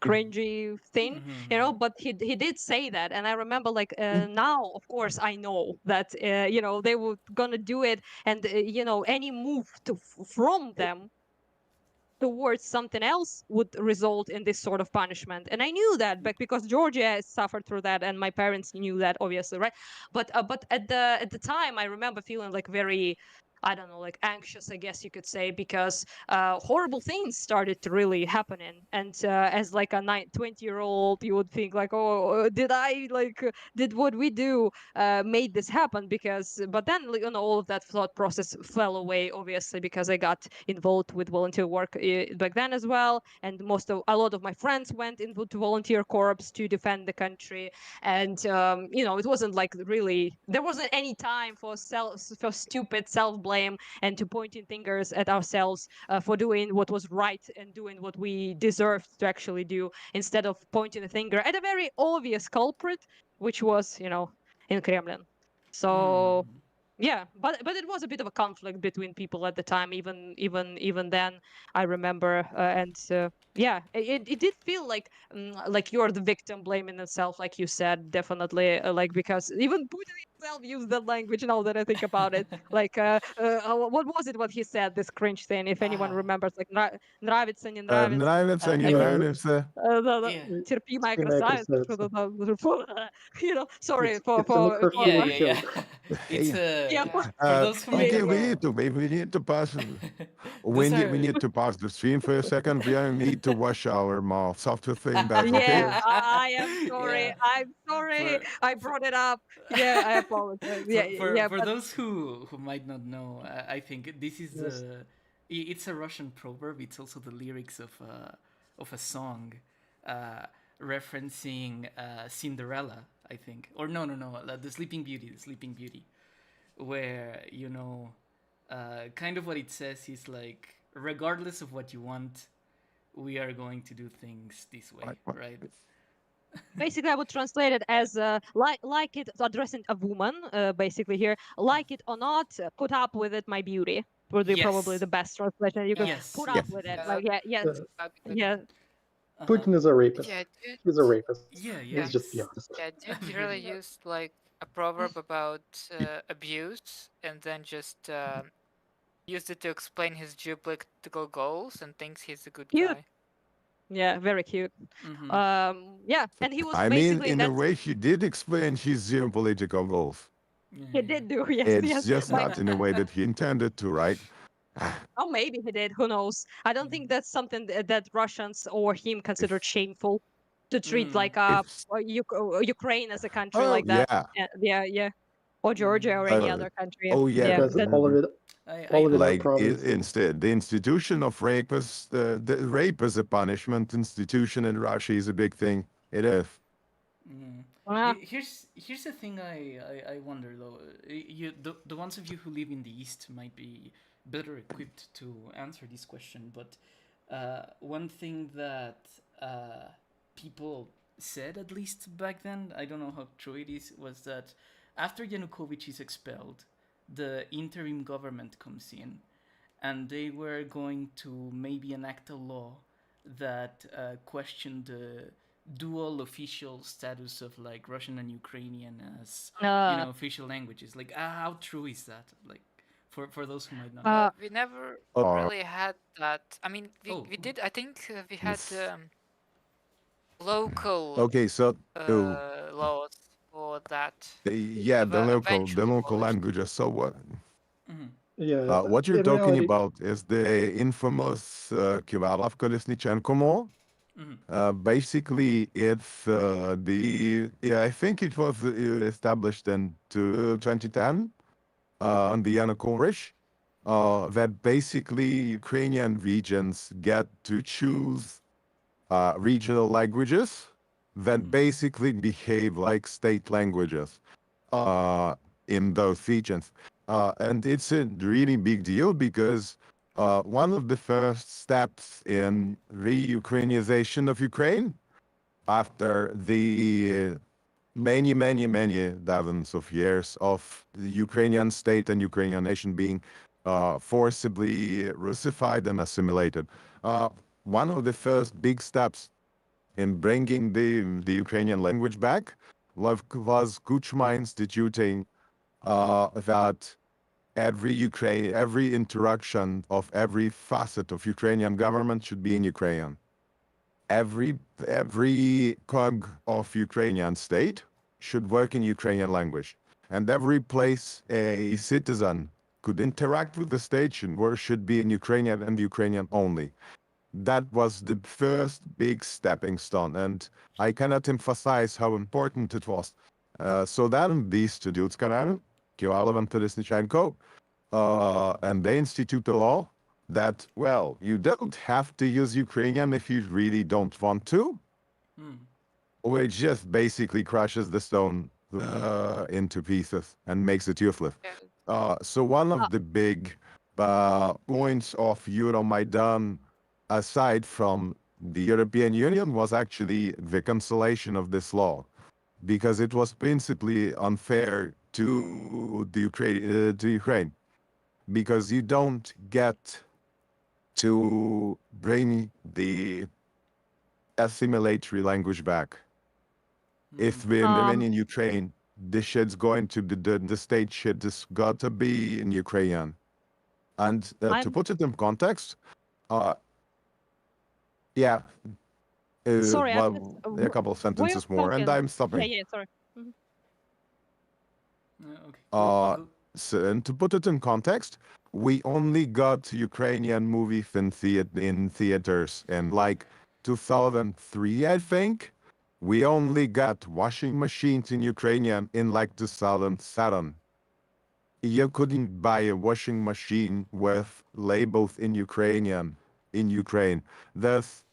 cringy thing, Mm-hmm. but he did say that. And I remember like now of course I know that they were gonna do it, and any move from them towards something else would result in this sort of punishment. And I knew that because Georgia suffered through that and my parents knew that, obviously, right? But at the time I remember feeling like very, I don't know, like anxious, I guess you could say, because horrible things started to really happening. And as like a 20-year-old, you would think like, oh, did what we do made this happen? But then all of that thought process fell away, obviously, because I got involved with volunteer work back then as well, and a lot of my friends went into volunteer corps to defend the country. And it wasn't like really, there wasn't any time for stupid self-blame and to pointing fingers at ourselves for doing what was right and doing what we deserved to actually do, instead of pointing a finger at a very obvious culprit, which was in Kremlin. So Mm. yeah, but it was a bit of a conflict between people at the time, even then, I remember. And yeah, it did feel like you're the victim blaming itself, like you said, definitely, like because even Putin himself used that language, now that I think about it. Like what was it what he said, this cringe thing, if anyone Ah. remembers, like нравится, не нравится, Нравится, не I think. нравится. Yeah. терпимая Терпимая красавица, красавица. что-то там, sorry for It's an Yeah, for incorrigible yeah, joke. yeah. It's yeah, for those who might Okay, not yeah, know. we need to pass. Those We are. need to pause the stream for a second. We need to wash our mouths after saying that. Okay. yeah, I am sorry. Yeah. I'm sorry. For I brought it up. Yeah, I apologize. Yeah, yeah, for but those who might not know, I think this is Yes. it's a Russian proverb. It's also the lyrics of a song uh, referencing Cinderella, I think, or no, the Sleeping Beauty, where kind of what it says is like, regardless of what you want, we are going to do things this way, right? basically, I would translate it as like it addressing a woman. Basically, here, like it or not, put up with it, my beauty. would be probably Yes. the best translation. You could Yes. put Yeah. up with it. Yeah, Like, yeah, yeah. Uh-huh. Putin is a rapist. yeah, dude. He's a rapist. Yeah, yeah. Let's just be honest. Yeah, dude Very- really used like a proverb about abuse, and then just used it to explain his geopolitical goals, and thinks he's a good Cute. guy. Yeah, very cute. Mhm. Yeah, and he was I mean, basically in a that's way, he did explain his geopolitical goals. Yeah, he yeah. did do. Yes, It's yes. just Like, not in a way that he intended to, right? oh, maybe he did. Who knows? I don't think that's something that Russians or him considered shameful to treat like If, Ukraine as a country oh, like that. yeah. Yeah, or Georgia or any other country. Oh, yeah. Yeah, Because that, all of it, I all of it are Like provinces. instead, the institution of rape is the rape as a punishment institution in Russia is a big thing. It is. ah, Here's the thing I wonder though. The ones of you who live in the East might be better equipped to answer this question, but one thing that people said, at least back then, I don't know how true it is, was that after Yanukovych is expelled, the interim government comes in, and they were going to maybe enact a law that questioned the dual official status of like Russian and Ukrainian as official languages. Like, how true is that? Like, for those who might not know. We never Uh, really had that. I mean, we did. I think we had local Okay, so laws for that. yeah, the Eventually local abolished. languages. So what? Yeah. What you're in talking reality, about is the infamous Kivalov Kolesnichenko law. Basically, it's I think it was established in 2010 on the Yanukovych. That basically Ukrainian regions get to choose regional languages that basically behave like state languages in those regions. And it's a really big deal because one of the first steps in re-Ukrainization of Ukraine after the many dozens of years of the Ukrainian state and Ukrainian nation being forcibly Russified and assimilated. One of the first big steps in bringing the Ukrainian language back was Kuchma instituting that every interaction of every facet of Ukrainian government should be in Ukrainian. Every cog of Ukrainian state should work in Ukrainian language, and every place a citizen could interact with the state should be in Ukrainian and Ukrainian only. That was the first big stepping stone, and I cannot emphasize how important it was. So then these two dudes, Kivalov and Kolesnichenko, and they institute a law that, well, you don't have to use Ukrainian if you really don't want to, which just basically crushes the stone into pieces and makes it useless. So one of the big points of Euromaidan, aside from the European Union, was actually the cancellation of this law, because it was principally unfair to the Ukraine, because you don't get to bring the assimilatory language back. If we're living in Ukraine, this shit's going to the state shit has got to be in Ukrainian. And to put it in context, yeah. sorry, Well, a couple of sentences more, and I'm stopping. Yeah, sorry. Okay. So, and to put it in context, we only got Ukrainian movies in theaters in like 2003, I think. We only got washing machines in Ukrainian in like 2007. You couldn't buy a washing machine with labels in Ukrainian in Ukraine. There's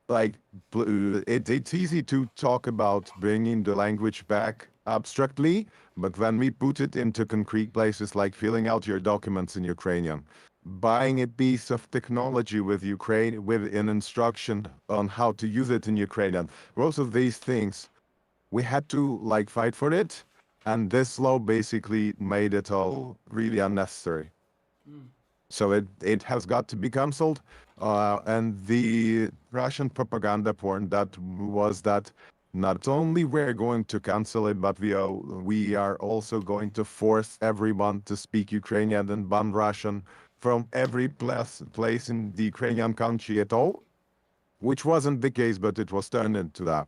like it's easy to talk about bringing the language back abstractly, but when we put it into concrete places like filling out your documents in Ukrainian, buying a piece of technology with Ukraine with an instruction on how to use it in Ukrainian, most of these things we had to like fight for it, and this law basically made it all really unnecessary. So it has got to be cancelled. And the Russian propaganda porn that was that not only we're going to cancel it, but we are also going to force everyone to speak Ukrainian and ban Russian from every place in the Ukrainian country at all, which wasn't the case, but it was turned into that.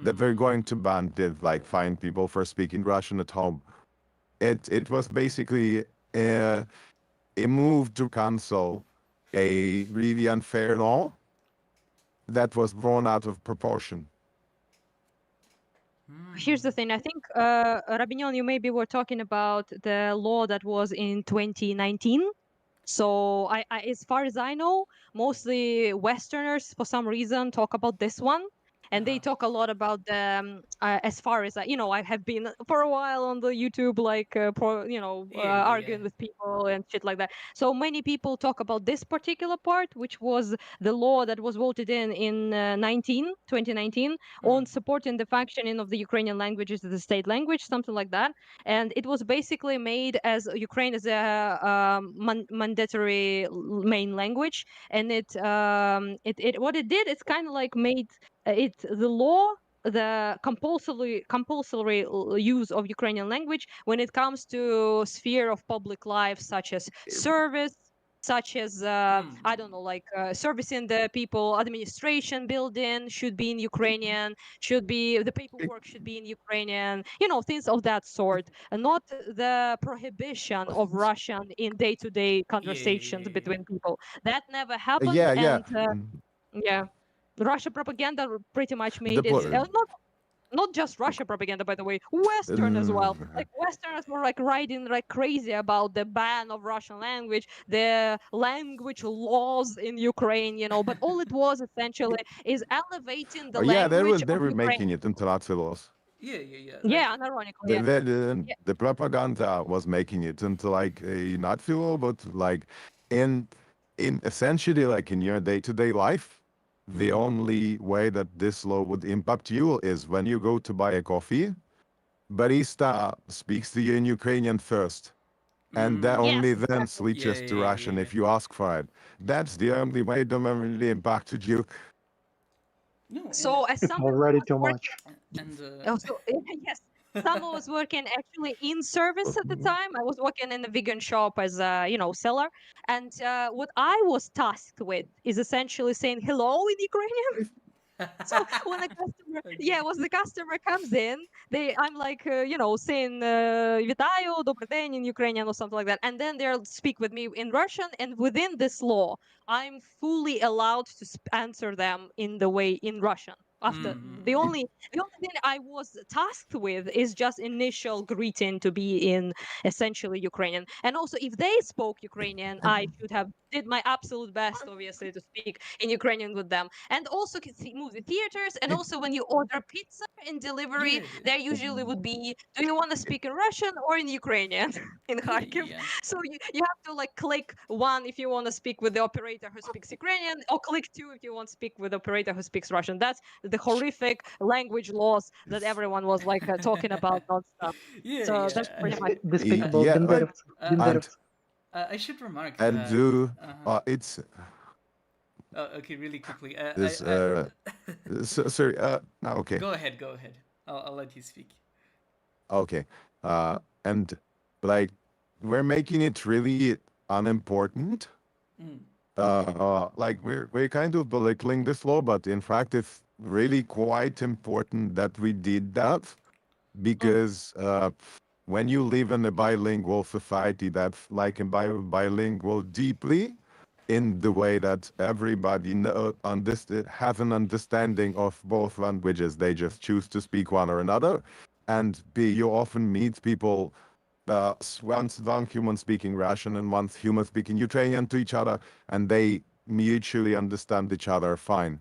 That they're going to ban it, like fine people for speaking Russian at home. It was basically a move to cancel a really unfair law that was blown out of proportion. Here's the thing. I think, Ravignon, you maybe were talking about the law that was in 2019. So as far as I know, mostly Westerners, for some reason, talk about this one. And they talk a lot about the, as far as I have been for a while on the YouTube, like, arguing with people and shit like that. So many people talk about this particular part, which was the law that was voted in 2019, on supporting the functioning of the Ukrainian language as the state language, something like that. And it was basically made as Ukraine as a mandatory main language, and it what it did, it's kind of like made it the law the compulsory use of Ukrainian language when it comes to sphere of public life, such as service, such as I don't know, like servicing the people, administration building should be in Ukrainian, should be the paperwork should be in Ukrainian, things of that sort, and not the prohibition of Russian in day-to-day conversations between people. That never happened, Yeah. and yeah, Russia propaganda pretty much made The it po- not just Russia propaganda, by the way, Western as well. Like Westerners were like writing like crazy about the ban of Russian language, the language laws in Ukraine, But all it was essentially is elevating the yeah, language they of were Ukraine. making it into Nazi laws. Yeah. Yeah, unironically. Yeah. The propaganda was making it into like a Nazi law, but like in essentially like in your day-to-day life, the only way that this law would impact you is when you go to buy a coffee, barista speaks to you in Ukrainian first, and then only Yes, then exactly. switches to Russian Yeah. if you ask for it. That's the only way it really impacted you. No, So as It's someone already who too was much. Also, yes, someone was working actually in service at the time. I was working in a vegan shop as a, seller. And what I was tasked with is essentially saying hello in Ukrainian. So when a customer, when the customer comes in, I'm like, saying "Вітаю, добрий день" in Ukrainian or something like that, and then they'll speak with me in Russian. And within this law, I'm fully allowed to answer them in the way in Russian. After the only thing I was tasked with is just initial greeting to be in essentially Ukrainian. And also, if they spoke Ukrainian, I should have did my absolute best, obviously, to speak in Ukrainian with them. And also movie theaters, and also when you order pizza in delivery, there usually would be, do you want to speak in Russian or in Ukrainian in Kharkiv? So you have to like click 1 if you want to speak with the operator who speaks Ukrainian, or click 2 if you want to speak with the operator who speaks Russian. That's the horrific language laws that everyone was like talking about nonstop. So that's pretty much Despicable. Yeah, Бендеровцы. Бендеровцы. I should remark and that. it's Okay, really quickly. this sorry okay. Go ahead. I'll let you speak. Okay. And like we're making it really unimportant. Like we're kind of belittling this law, but in fact it's really quite important that we did that, because when you live in a bilingual society that's like a bilingual deeply, in the way that everybody has an understanding of both languages, they just choose to speak one or another, and you often meet people, one human speaking Russian and one human speaking Ukrainian to each other, and they mutually understand each other fine.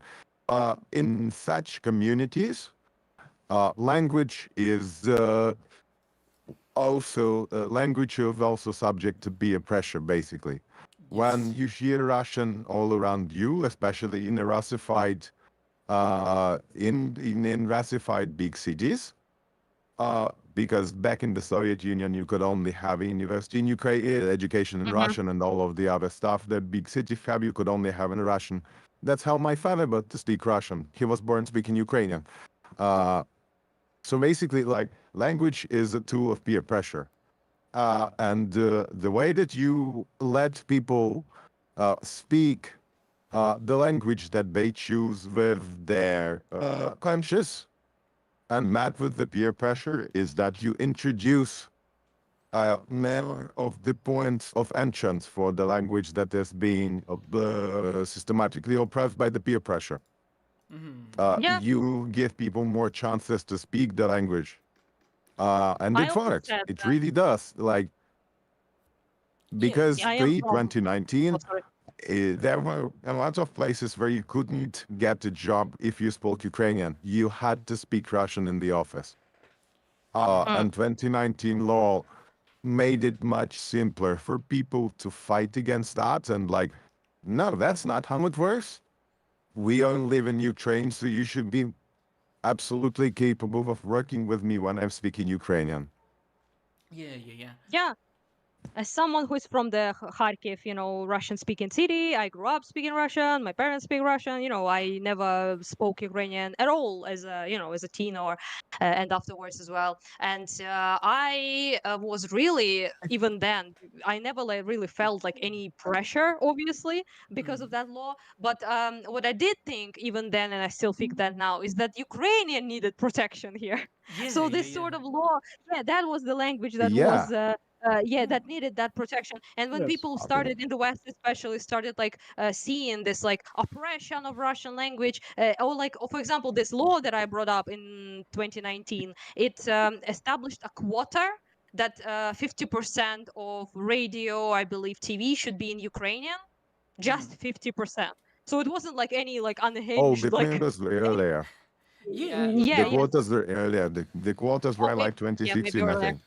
In such communities, language is also subject to peer pressure, basically. When you hear Russian all around you, especially in a Russified, in Russified big cities, because back in the Soviet Union, you could only have a university in Ukraine, education in Mhm. Russian, and all of the other stuff that big cities have, you could only have in Russian. That's how my father got to speak Russian. He was born speaking Ukrainian. So basically, like, language is a tool of peer pressure. And the way that you let people speak the language that they choose with their conscious and met with the peer pressure is that you introduce more of the points of entrance for the language that is being systematically oppressed by the peer pressure. Yeah. You give people more chances to speak the language. And I it also works. said It that. really does. Like, because I am. Oh, pre-2019, sorry. there were a lot of places where you couldn't get a job if you spoke Ukrainian. You had to speak Russian in the office. And 2019 law made it much simpler for people to fight against that and like, no, that's not how it works. We all live in Ukraine, so you should be absolutely capable of working with me when I'm speaking Ukrainian. Yeah. As someone who is from the Kharkiv, Russian-speaking city, I grew up speaking Russian. My parents speak Russian. I never spoke Ukrainian at all as a teen or and afterwards as well. And I was really even then. I never really felt like any pressure, obviously, because of that law. But what I did think even then, and I still think that now, is that Ukrainian needed protection here. So this sort of law, that was the language that was. Yeah. That needed that protection. And when Yes. people started in the West, especially, started like seeing this like oppression of Russian language, or like, for example, this law that I brought up in 2019, it established a quota that 50% of radio, I believe, TV should be in Ukrainian, just 50%. So it wasn't like any like Oh, unhinged the like. quotas were earlier. Yeah, The quotas were earlier. The quotas were like yeah, maybe 2016, I earlier. think.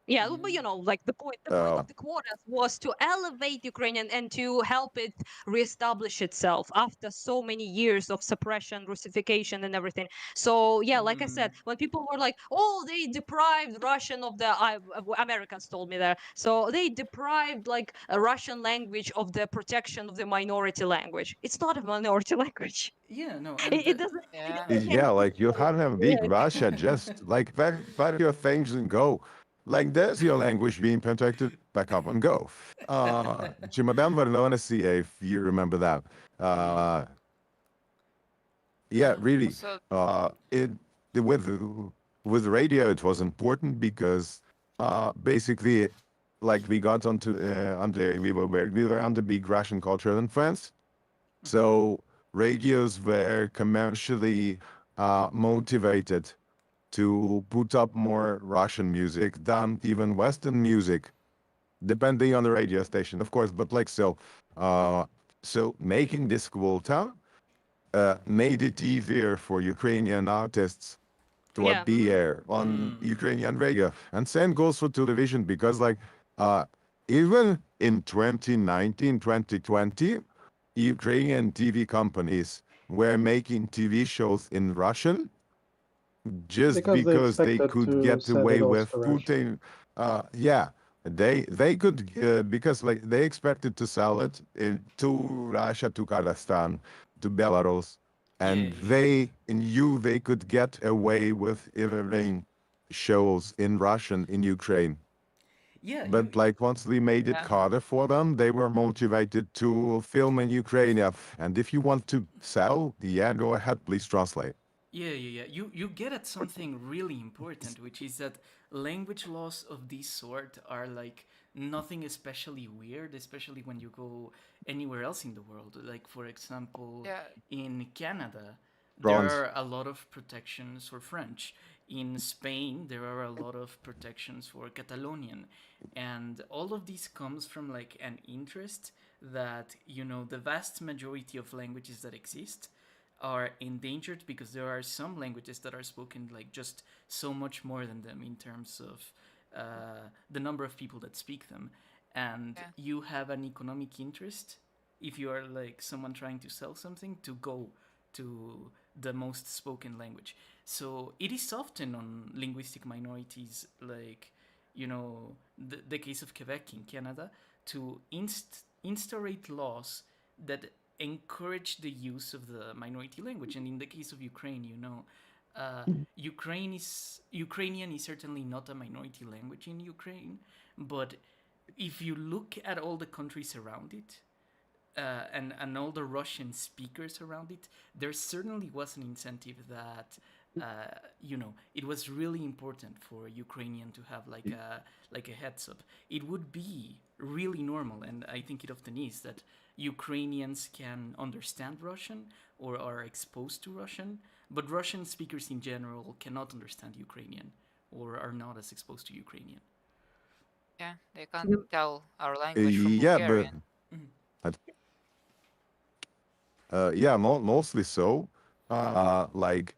Yeah, but like the point of the quotas was to elevate Ukrainian and to help it reestablish itself after so many years of suppression, Russification, and everything. So yeah, like I said, when people were like, "Oh, they deprived Russian of the," Americans told me that. So they deprived like a Russian language of the protection of the minority language. It's not a minority language. It doesn't. It Yeah. doesn't Yeah, like you have. have a big Russia, just like pack your things and go. Like there's your language being protected, pack up and go. Чемодан Varnona if you remember that. Yeah, really. Also, It with radio it was important because basically like we got we were under big Russian culture in France. So radios were commercially motivated to put up more Russian music than even Western music, depending on the radio station, of course. But like so making this quota made it easier for Ukrainian artists to Yeah. appear on Ukrainian radio. And same goes for television because like even in 2019, 2020, Ukrainian TV companies were making TV shows in Russian just Because they because they expected could to get send away it also with to Russia. putting yeah, they could because like they expected to sell it to Russia, to Kazakhstan, to Belarus, and they knew they could get away with airing shows in Russian in Ukraine. But like once we made it Yeah. harder for them, they were motivated to film in Ukraine. And if you want to sell, yeah, go ahead, please translate. You get at something really important, which is that language laws of this sort are like nothing especially weird, especially when you go anywhere else in the world. Like for example, Yeah. in Canada, there France. are a lot of protections for French. In Spain, there are a lot of protections for Catalonian, and all of this comes from like an interest that the vast majority of languages that exist are endangered because there are some languages that are spoken like just so much more than them in terms of the number of people that speak them, and you have an economic interest if you are like someone trying to sell something to go to the most spoken language. So it is often on linguistic minorities, like, the case of Quebec in Canada, to instaurate laws that encourage the use of the minority language. And in the case of Ukraine, Ukrainian is certainly not a minority language in Ukraine, but if you look at all the countries around it, and all the Russian speakers around it, there certainly was an incentive that it was really important for Ukrainian to have like a heads up. It would be really normal, and I think it often is, that Ukrainians can understand Russian or are exposed to Russian, but Russian speakers in general cannot understand Ukrainian or are not as exposed to Ukrainian. Yeah, they can't tell our language from yeah, Bulgarian. Mostly so. Like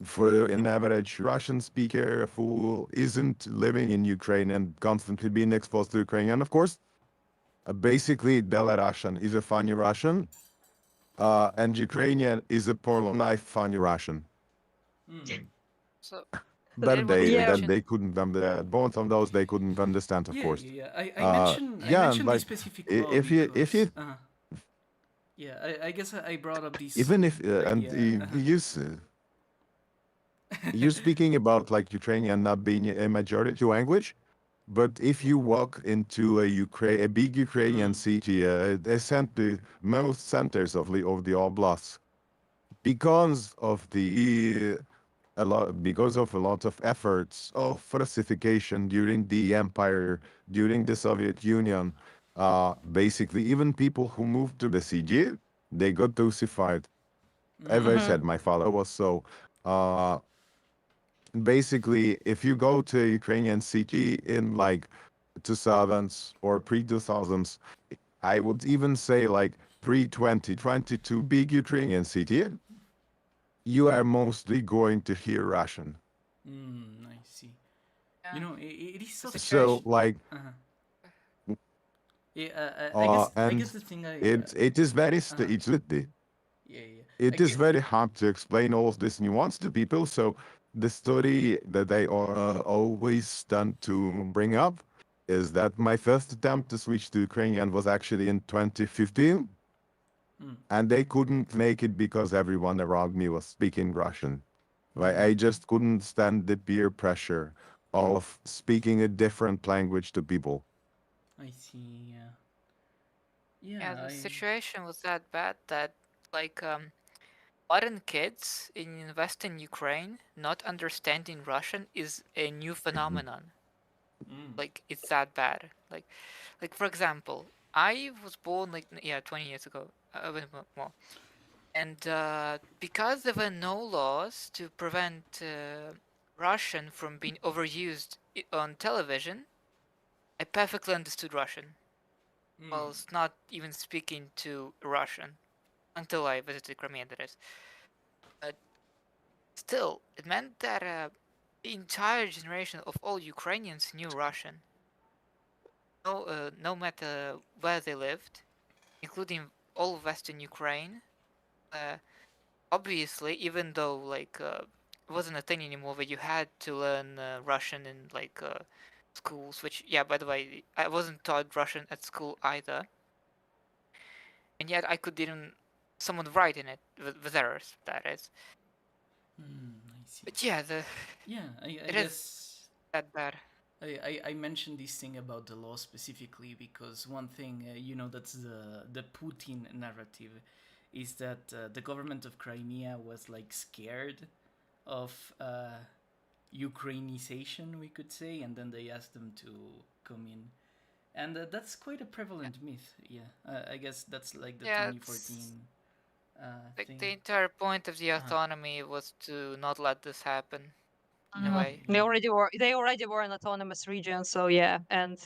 for an average Russian speaker who isn't living in Ukraine and constantly being exposed to Ukrainian, of course, basically Belarusian is a funny Russian, and Ukrainian is a Polonized funny Russian. So But Yeah. they couldn't both of those they couldn't understand, of course. I mentioned this specific law if you I guess I brought up these. even if and you're speaking about like Ukrainian not being a majority language, but if you walk into a big Ukrainian city, the most centers of the oblasts, because of a lot of efforts of falsification during the empire, during the Soviet Union, basically even people who moved to the city, they got Russified. As I said, my father was so. Basically, if you go to a Ukrainian city in like 2000s or pre-2000s, I would even say like pre-2022 big Ukrainian city, you are mostly going to hear Russian. I see. Yeah. It is so So like, I guess the thing it is very it is very hard to explain all this nuance to people. So the story that they are always tend to bring up is that my first attempt to switch to Ukrainian was actually in 2015. And they couldn't make it because everyone around me was speaking Russian. Like, I just couldn't stand the peer pressure of speaking a different language to people. I see, Yeah, the situation was that bad that like modern kids in Western Ukraine not understanding Russian is a new phenomenon. Like it's that bad. Like for example, I was born 20 years ago, a bit more, and because there were no laws to prevent Russian from being overused on television, I perfectly understood Russian. I was not even speaking to Russian until I visited Crimea, that is. But still, it meant that the entire generation of all Ukrainians knew Russian. No matter where they lived, including all of Western Ukraine. Obviously, even though like it wasn't a thing anymore where you had to learn Russian in like schools, which by the way, I wasn't taught Russian at school either, and yet I could even somewhat write in it with errors. That is. I see. But I it guess is that bad. I mentioned this thing about the law specifically because one thing that's the Putin narrative is that the government of Crimea was like scared of Ukrainization, we could say, and then they asked them to come in, and that's quite a prevalent myth. I guess that's like the 2014 like thing. the entire point of the autonomy was to not let this happen. In a way. They already were an autonomous region, so and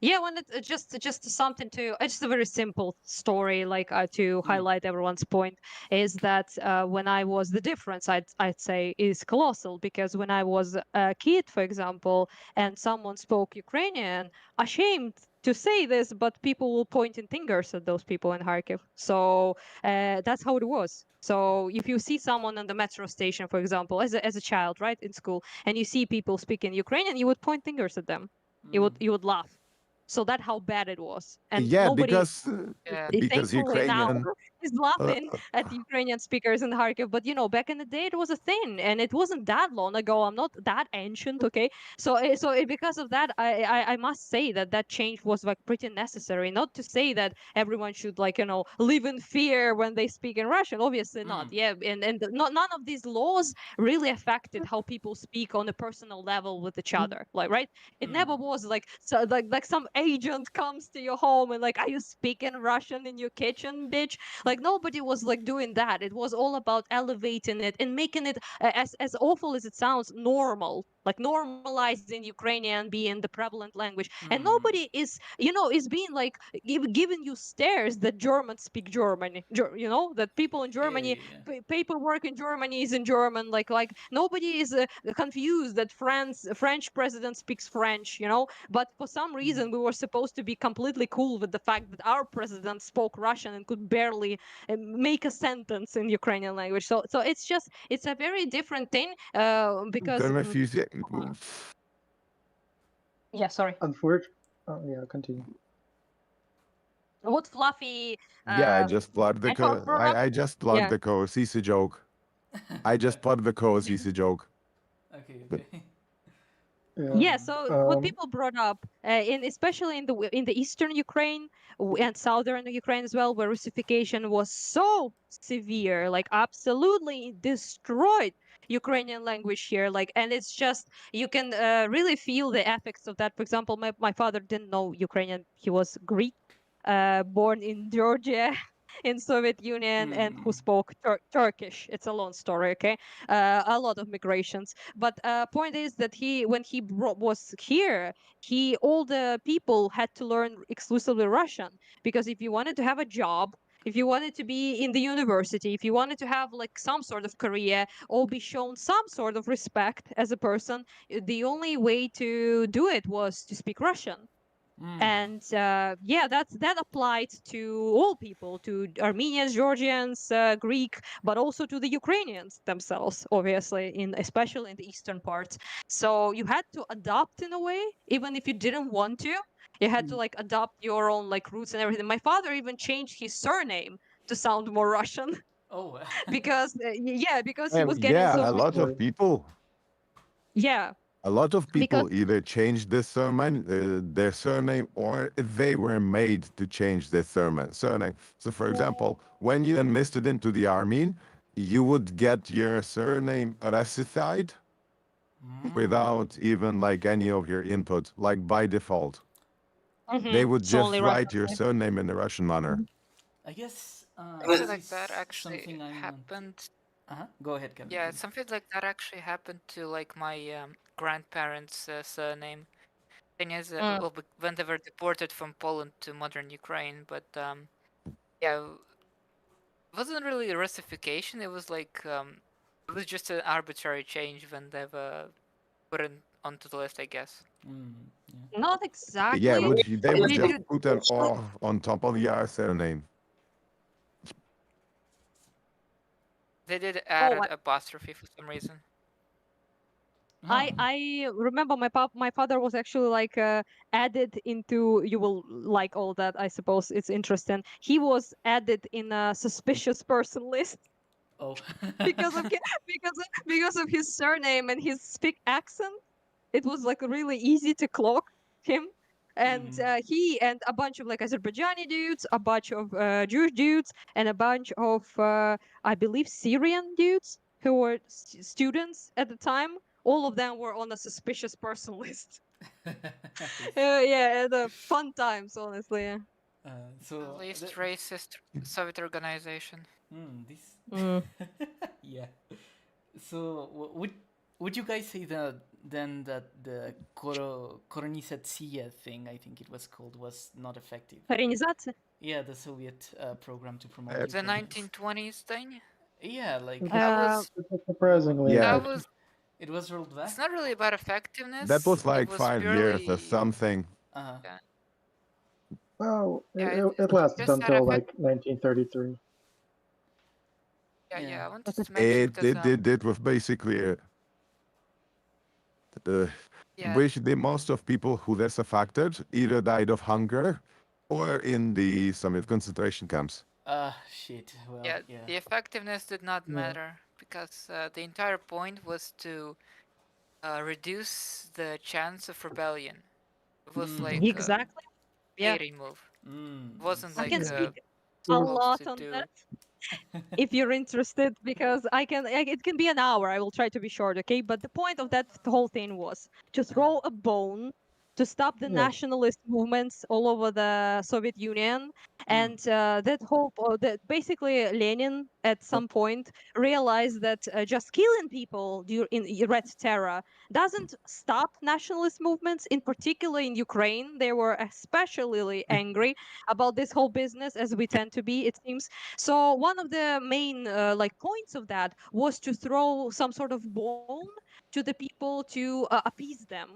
when it's just something to just a very simple story, like to highlight everyone's point, is that when I was the difference, I'd say is colossal, because when I was a kid, for example, and someone spoke Ukrainian, ashamed to say this, but people will point in fingers at those people in Kharkiv. So that's how it was. So if you see someone on the metro station, for example, as a child, right, in school, and you see people speaking Ukrainian, you would point fingers at them. You would laugh. So that's how bad it was, and Yeah, nobody Yeah. because thankfully now Ukrainian. is Uh, laughing at Ukrainian speakers in Kharkiv. But back in the day, it was a thing, and it wasn't that long ago. I'm not that ancient, okay? So, because of that, I must say that change was like pretty necessary. Not to say that everyone should like live in fear when they speak in Russian. Obviously not. Yeah, and none of these laws really affected how people speak on a personal level with each other. Like, right? It never was like so like some agent comes to your home and like, are you speaking Russian in your kitchen, bitch? Like nobody was like doing that. It was all about elevating it and making it as awful as it sounds, normal. Like normalizing Ukrainian being the prevalent language, and nobody is being like giving you stares that Germans speak German. That people in Germany paperwork in Germany is in German. Like nobody is confused that French president speaks French. But for some reason we were supposed to be completely cool with the fact that our president spoke Russian and could barely make a sentence in Ukrainian language. So it's a very different thing because Don't refuse it. yeah, sorry. Unfortunately, yeah, continue. What Fluffy Yeah, I just plugged the echo for us? I just plugged Yeah. the code. CC joke. I just plugged the code. CC joke. Okay. Yeah, so what people brought up, especially in the eastern Ukraine and southern Ukraine as well, where Russification was so severe, like absolutely destroyed Ukrainian language here. Like, and it's just you can really feel the effects of that. For example, my father didn't know Ukrainian; he was Greek, born in Georgia. In Soviet Union and who spoke Turkish. It's a long story, okay? A lot of migrations. But point is that when he was here, all the people had to learn exclusively Russian, because if you wanted to have a job, if you wanted to be in the university, if you wanted to have like some sort of career or be shown some sort of respect as a person, the only way to do it was to speak Russian. And that applied to all people, to Armenians, Georgians, Greek, but also to the Ukrainians themselves, obviously, especially in the eastern parts. So you had to adopt in a way, even if you didn't want to. You had to like adopt your own like roots and everything. My father even changed his surname to sound more Russian. Oh. because he was getting Yeah, so a lot of people. yeah. A lot of people Because either changed their surname, or they were made to change their surname. So, for example, when you enlisted into the army, you would get your surname ratified without even like any of your input, like by default. They would it's just only write Russian. your surname in the Russian manner. I guess Something this like is that actually something I want. happened. Go ahead, Kevin. Yeah, please. something like that actually happened to like my grandparents' surname. Thing is, when they were deported from Poland to modern Ukraine, but yeah, it wasn't really a Russification. It was like it was just an arbitrary change when they were put onto the list, I guess. Not exactly. Yeah, they would Did just you- put an O on top of your surname. They did add an apostrophe for some reason. I remember my father was actually like added into, you will like all that, I suppose it's interesting. He was added in a suspicious person list. Oh. because of his surname and his thick accent. It was like really easy to clock him. And he and a bunch of like Azerbaijani dudes, a bunch of Jewish dudes, and a bunch of I believe Syrian dudes who were students at the time. All of them were on a suspicious person list. Yeah, the fun times, honestly. Yeah. So At least racist Soviet organization. This. Yeah. So would you guys say that then that the Koronizatsiya thing, I think it was called, was not effective? Koronizatsiya? Yeah, the Soviet program to promote The Ukrainians. 1920s thing. Yeah, like that was surprisingly. Yeah. that was. It was rolled back. It's not really about effectiveness. That was like it was 5 years or purely- something. Uh-huh. Yeah. Well, Yeah, it lasted just out until of it. like 1933. Yeah, I wanted But to mention It because it was basically yeah, basically most of people who this affected either died of hunger or in the Soviet concentration camps. Shit. Well, yeah, yeah. the effectiveness did not Yeah. matter because the entire point was to reduce the chance of rebellion. It was like a exactly. Yeah, hating move. It I wasn't I like can Yeah. speak It a was lot supposed to on do. that if you're interested, because it can be an hour. I will try to be short, okay? But the point of that whole thing was to throw a bone to stop the yeah. nationalist movements all over the Soviet Union, and that whole that basically Lenin at some point realized that just killing people in Red Terror doesn't stop nationalist movements. In particular in Ukraine, they were especially angry about this whole business, as we tend to be, it seems. So one of the main like points of that was to throw some sort of bone to the people to appease them.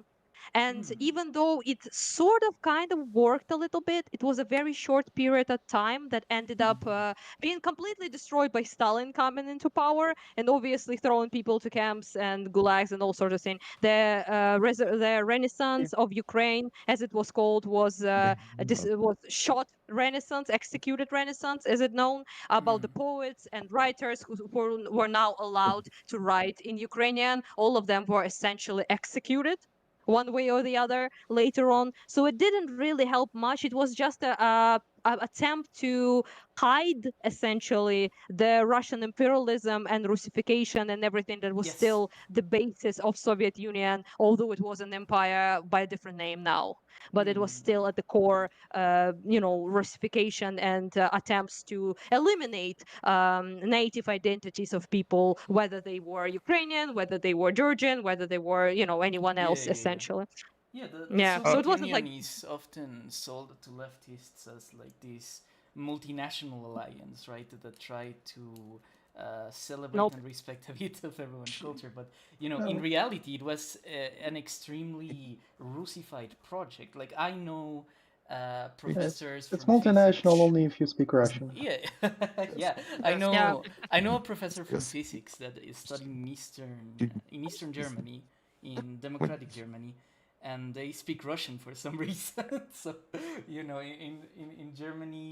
And even though it sort of kind of worked a little bit, it was a very short period of time that ended up being completely destroyed by Stalin coming into power and obviously throwing people to camps and gulags and all sorts of things. The Renaissance of Ukraine, as it was called, was short Renaissance, executed Renaissance, as it known, about the poets and writers who were now allowed to write in Ukrainian. All of them were essentially executed one way or the other later on. So it didn't really help much. It was just a attempt to hide essentially the Russian imperialism and Russification and everything that was Yes. still the basis of Soviet Union, although it was an empire by a different name now. But it was still at the core, Russification and attempts to eliminate native identities of people, whether they were Ukrainian, whether they were Georgian, whether they were, anyone Yeah, else, yeah, yeah. essentially. Yeah, the Yeah, so Soviet it wasn't Union like is often sold to leftists as like this multinational alliance, right? That try to celebrate nope. and respect a bit of everyone's culture, but in No. reality, it was an extremely Russified project. Like I know professors It's from physics. multinational only if you speak Russian. Yeah, yeah. I Yes. Yeah. know. I know a professor from Yes. physics that is studying in Eastern Germany, in democratic Germany, and they speak Russian for some reason. So in Germany,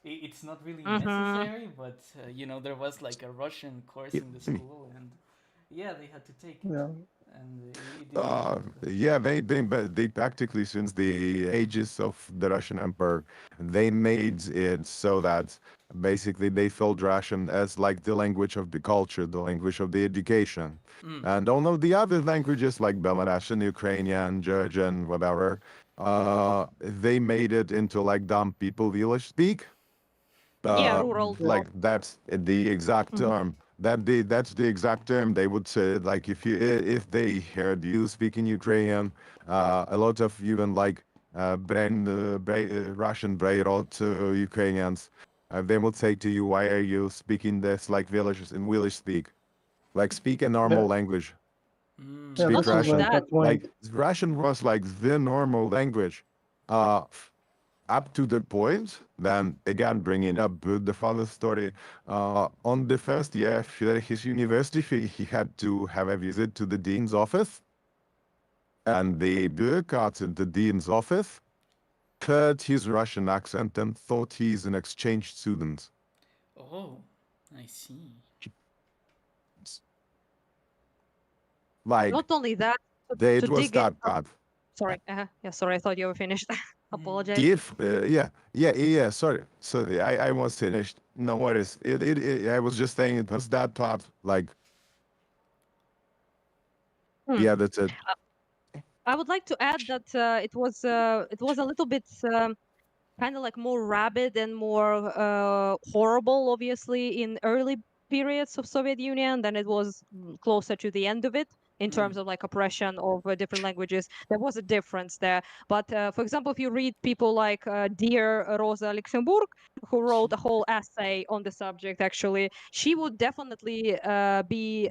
it's not really necessary, but there was like a Russian course in the school, and yeah, they had to take it, Yeah. and it didn't work. But Yeah, they practically since the ages of the Russian Empire, they made it so that basically they felt Russian as like the language of the culture, the language of the education, and all of the other languages like Belarusian, Ukrainian, Georgian, whatever, they made it into like dumb people village speak. Yeah, rural Like that's the exact term. That's the exact term they would say. Like if they heard you speaking Ukrainian, a lot of even like Russian Brairot Ukrainians, they would say to you, "Why are you speaking this like villagers in village speak? Like speak a normal Yeah. language. Yeah, Speak not this is only Russian. like that. at one. Like Russian was like the normal language." Uh, up to the point, then again bringing up the father's story, on the first year of his university, he had to have a visit to the dean's office, and the bureaucrats at the dean's office heard his Russian accent and thought he's an exchange student. oh, I see. Like, Not only that, it was dig in. that bad. Sorry. Yeah, sorry. I thought you were finished. Apologize. If yeah, sorry, I was finished. No worries. I was just saying it was that bad. Like, Hmm. yeah, that's it. I would like to add that it was a little bit kind of like more rabid and more horrible, obviously, in early periods of Soviet Union than it was closer to the end of it in terms of like oppression of different languages. There was a difference there. But for example, if you read people like dear Rosa Luxemburg, who wrote a whole essay on the subject, actually, she would definitely be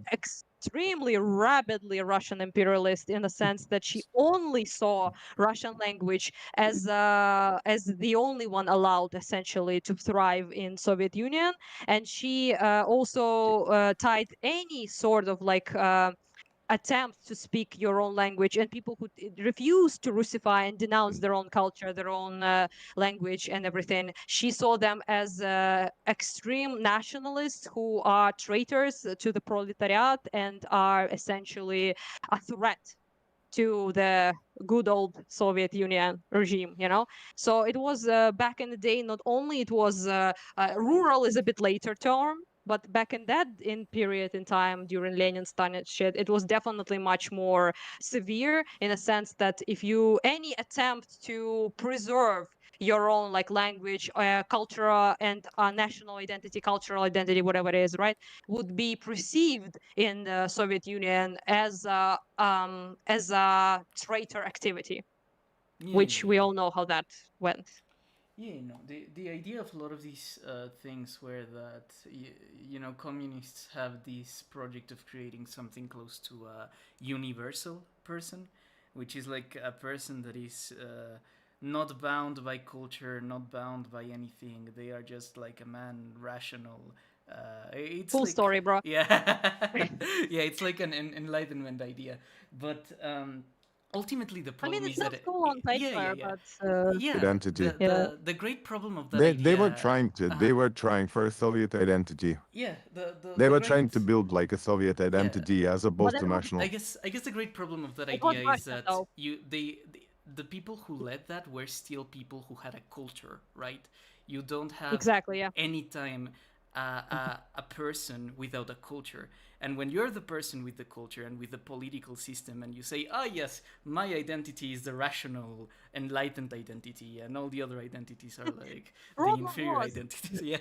extremely rabidly Russian imperialist in the sense that she only saw Russian language as the only one allowed essentially to thrive in Soviet Union, and she also tied any sort of like attempt to speak your own language, and people who refuse to Russify and denounce their own culture, their own language and everything, she saw them as extreme nationalists who are traitors to the proletariat and are essentially a threat to the good old Soviet Union regime, you know. So it was back in the day. Not only it was rural is a bit later term, but back in that in period in time during Lenin's time and shit, it was definitely much more severe in a sense that if you any attempt to preserve your own like language, culture, and national identity, cultural identity, whatever it is, right, would be perceived in the Soviet Union as a traitor activity, Yeah, which yeah, we yeah. all know how that went. Yeah, you know, the idea of a lot of these things where that, you know, communists have this project of creating something close to a universal person, which is like a person that is not bound by culture, not bound by anything. They are just like a man, rational. It's Full like, story, bro. yeah, yeah, it's like an enlightenment idea. But ultimately, the I mean, problem it is that, sounds cool on yeah, yeah, paper, yeah. but Yeah, Identity. yeah, the great problem of that They were idea. trying to. They were trying for a Soviet identity. Yeah, They the were great. trying to build like a Soviet Yeah, identity as but opposed it to was national. I guess the great problem of that it was idea is Russian that though. the people who led that were still people who had a culture, right? You don't have Exactly, yeah. any time a person without a culture. And when you're the person with the culture and with the political system, and you say, "Ah, yes, my identity is the rational, enlightened identity, and all the other identities are like the Problem inferior was identities," yeah,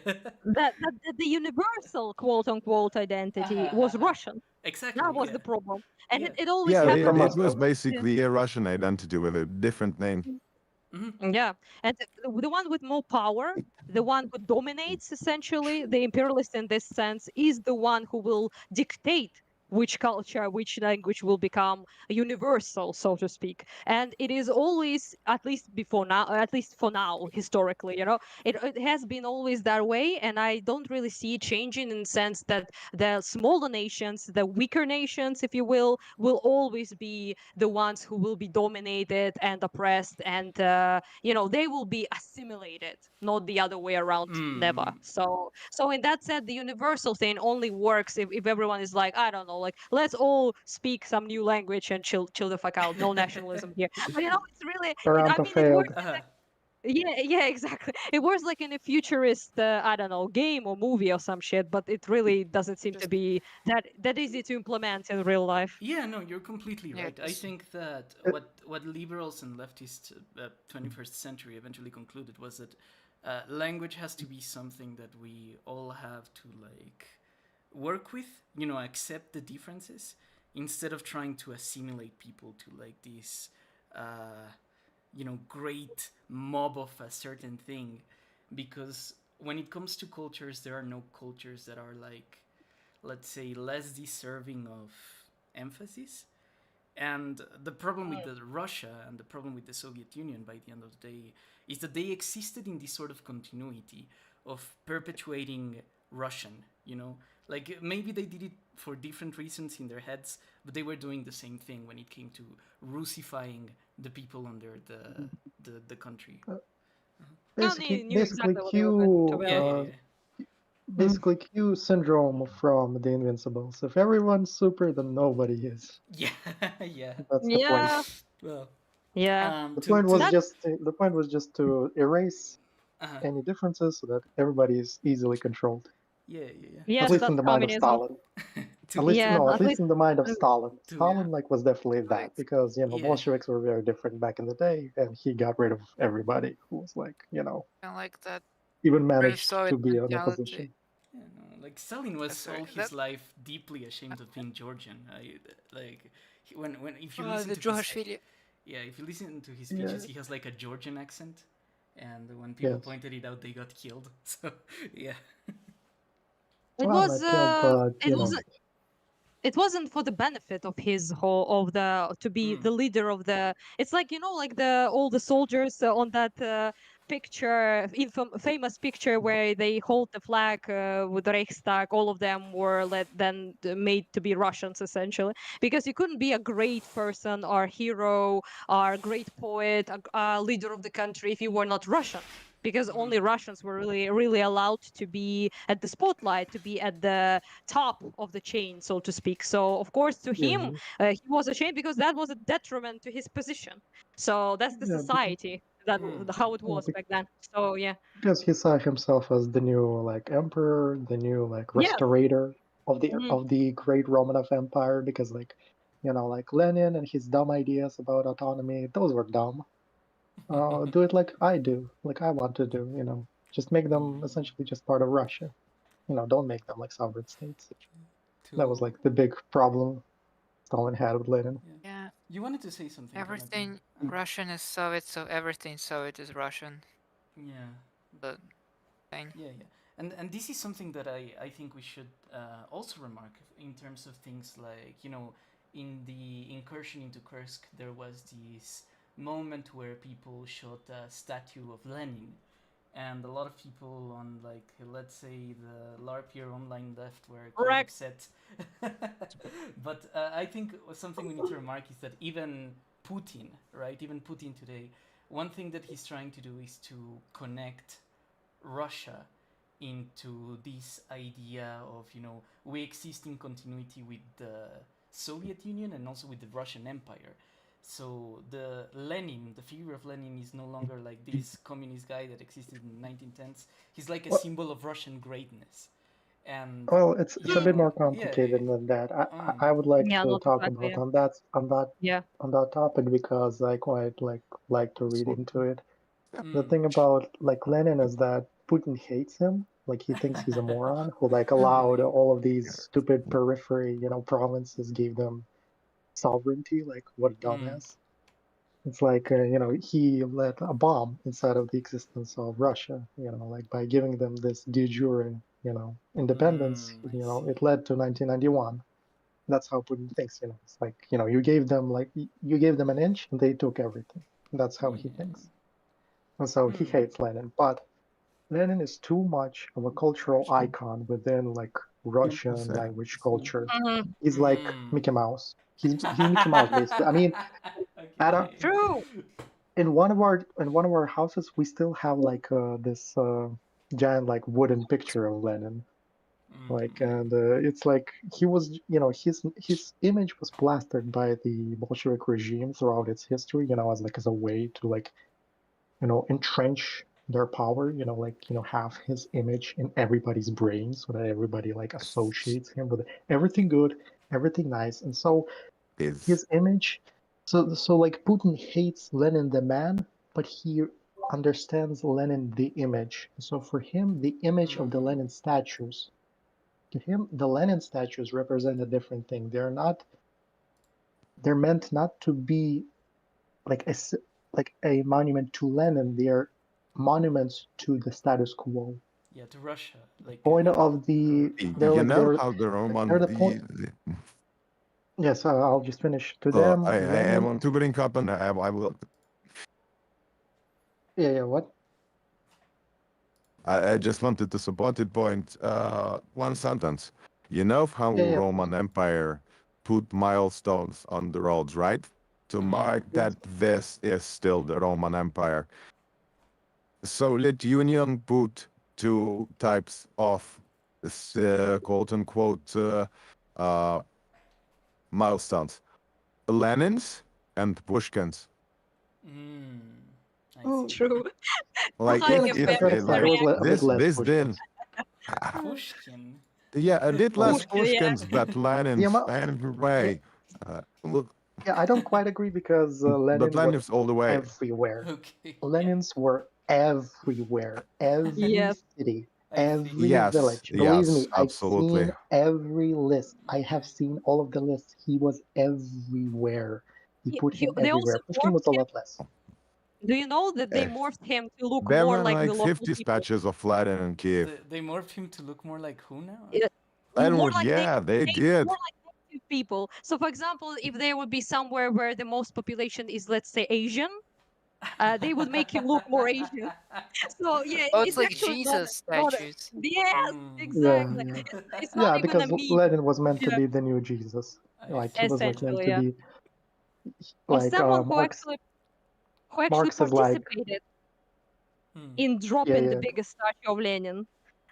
that the universal quote unquote identity was Russian. That exactly, was yeah, the problem, and yeah. it always Yeah, They're happened from it this way. was Moscow. Yeah. basically a Russian identity with a different name. Yeah, and the one with more power, the one who dominates essentially, the imperialist in this sense, is the one who will dictate which culture, which language will become universal, so to speak. And it is always, at least before now, at least for now, historically, you know, it has been always that way. And I don't really see it changing in the sense that the smaller nations, the weaker nations, if you will always be the ones who will be dominated and oppressed, and you know, they will be assimilated, not the other way around. Never. So in that sense, the universal thing only works if everyone is like, I don't know, like, let's all speak some new language and chill the fuck out, no nationalism here. But you know, it's really I Toronto mean, it failed. works. Yeah, exactly. It works like in a futurist, I don't know, game or movie or some shit, but it really doesn't seem to be that easy to implement in real life. Yeah, no, you're completely Yeah, right. I this- think that It- what liberals and leftists 21st century eventually concluded was that language has to be something that we all have to like work with, you know, accept the differences instead of trying to assimilate people to like this you know, great mob of a certain thing, because when it comes to cultures, there are no cultures that are like, let's say, less deserving of emphasis. And the problem with the Russia and the problem with the Soviet Union by the end of the day is that they existed in this sort of continuity of perpetuating Russian, you know? Like maybe they did it for different reasons in their heads, but they were doing the same thing when it came to Russifying the people under the country. No, Basically, they knew basically exactly what they were doing, to Q, be Yeah, honest. yeah, yeah. basically Q syndrome from the Invincibles. If everyone's super, then nobody is. Yeah, yeah. That's the point. Yeah, Well, yeah. The point was That just to erase uh, any differences so that everybody is easily controlled. yeah, yeah, At yes, least in that's the mind of communism. Stalin. yeah. At least Yeah, no, at at least least in the mind of uh, Stalin. To Stalin like was definitely that Right. because you know yeah, Bolsheviks were very different back in the day, and he got rid of everybody who was like Kind of like that even managed to pre-Soviet be on mentality. opposition. yeah. No, like Stalin was Sorry, all that his life deeply ashamed of being Georgian. Like when if you the listen to his Djugashvili. yeah, if you listen to his Yeah. speeches, he has like a Georgian accent, and when people Yes. pointed it out, they got killed. So yeah, it Well, was not killed, but it was it wasn't for the benefit of his whole of the to be the leader of the. It's like like the all the soldiers on that picture, famous picture where they hold the flag with the Reichstag. All of them were made to be Russians essentially, because you couldn't be a great person or hero or great poet, a leader of the country if you were not Russian. Because only Russians were really allowed to be at the spotlight, to be at the top of the chain, so to speak. So of course, to him, he was ashamed because that was a detriment to his position. So that's the society how it was back then. So yeah. Because he saw himself as the new like emperor, the new like Yeah. restorator of the Mhm. of the great Romanov Empire. Because like like Lenin and his dumb ideas about autonomy, those were dumb. Do it like I do, like I want to do. Just make them essentially just part of Russia. Don't make them like sovereign states. That was like the big problem Stalin had with Lenin. Yeah. You wanted to say something. Everything Russian is Soviet, so everything Soviet is Russian. Yeah. The thing. Yeah. And this is something that I think we should also remark in terms of things like, in the incursion into Kursk, there was this moment where people shot a statue of Lenin, and a lot of people on, like, let's say the LARP here online left were quite upset. But I think something we need to remark is that even Putin, right, even Putin today, one thing that he's trying to do is to connect Russia into this idea of, we exist in continuity with the Soviet Union and also with the Russian Empire. So the figure of Lenin is no longer like this communist guy that existed in the 1910s. He's like a symbol of Russian greatness. And well, it's a bit more complicated than that. I would like to talk about on that topic because I quite like to read into it. The thing about like Lenin is that Putin hates him. Like he thinks he's a moron who like allowed all of these stupid periphery, provinces, gave them sovereignty. Like what a dumbass. It's like he let a bomb inside of the existence of Russia. Like by giving them this de jure, independence. It led to 1991. That's how Putin thinks. It's like you gave them an inch and they took everything. That's how he thinks. And so he hates Lenin, but Lenin is too much of a cultural icon within like Russian language culture. He's like Mickey Mouse. He's Mickey Mouse basically. I mean, True. In one of our houses, we still have like this giant like wooden picture of Lenin. Like, and it's like he was, his image was plastered by the Bolshevik regime throughout its history, as a way to like, entrench their power, have his image in everybody's brains so that everybody like associates him with everything good, everything nice. And so his image, so like Putin hates Lenin the man, but he understands Lenin the image. So for him, the image of the Lenin statues, to him, the Lenin statues represent a different thing. They're meant not to be like a monument to Lenin. They're monuments to the status quo. Yeah, to Russia. Like point of the. How the Roman. Yes, I'll just finish. To them, I want to bring up, and I will. Yeah. What? I just wanted to support it. Point. One sentence. You know how Roman Empire put milestones on the roads, right? To mark that this is still the Roman Empire. So Lithuanian put two types of quote unquote milestones: Lenin's and Pushkin's. True. Like this did. Pushkin. Yeah, a bit less Pushkin's, but Lenin's way. Look. Yeah, I don't quite agree because Lenin was all the way everywhere. Okay. Lenin's were everywhere. Every city, every village. Believe me, absolutely. I've seen every list. I have seen all of the lists. He was everywhere. He put him everywhere. Pushkin was a lot less. Do you know that they morphed him to look there more were like the local 50 patches of Lenin in Kiev. They morphed him to look more like who now? Lenin, they did. people. So, for example, if there would be somewhere where the most population is, let's say, Asian, they would make him look more Asian. So yeah, Oh, it's it's like actually not Jesus not a, statues. yes, Yeah, exactly. yeah. It's not Yeah, even a because meme. Lenin was meant to Yeah, be the new Jesus. Like he was like meant essentially, to yeah. be Or like someone Marx. who actually Marx is like participated in yeah, dropping the yeah. biggest statue of Lenin.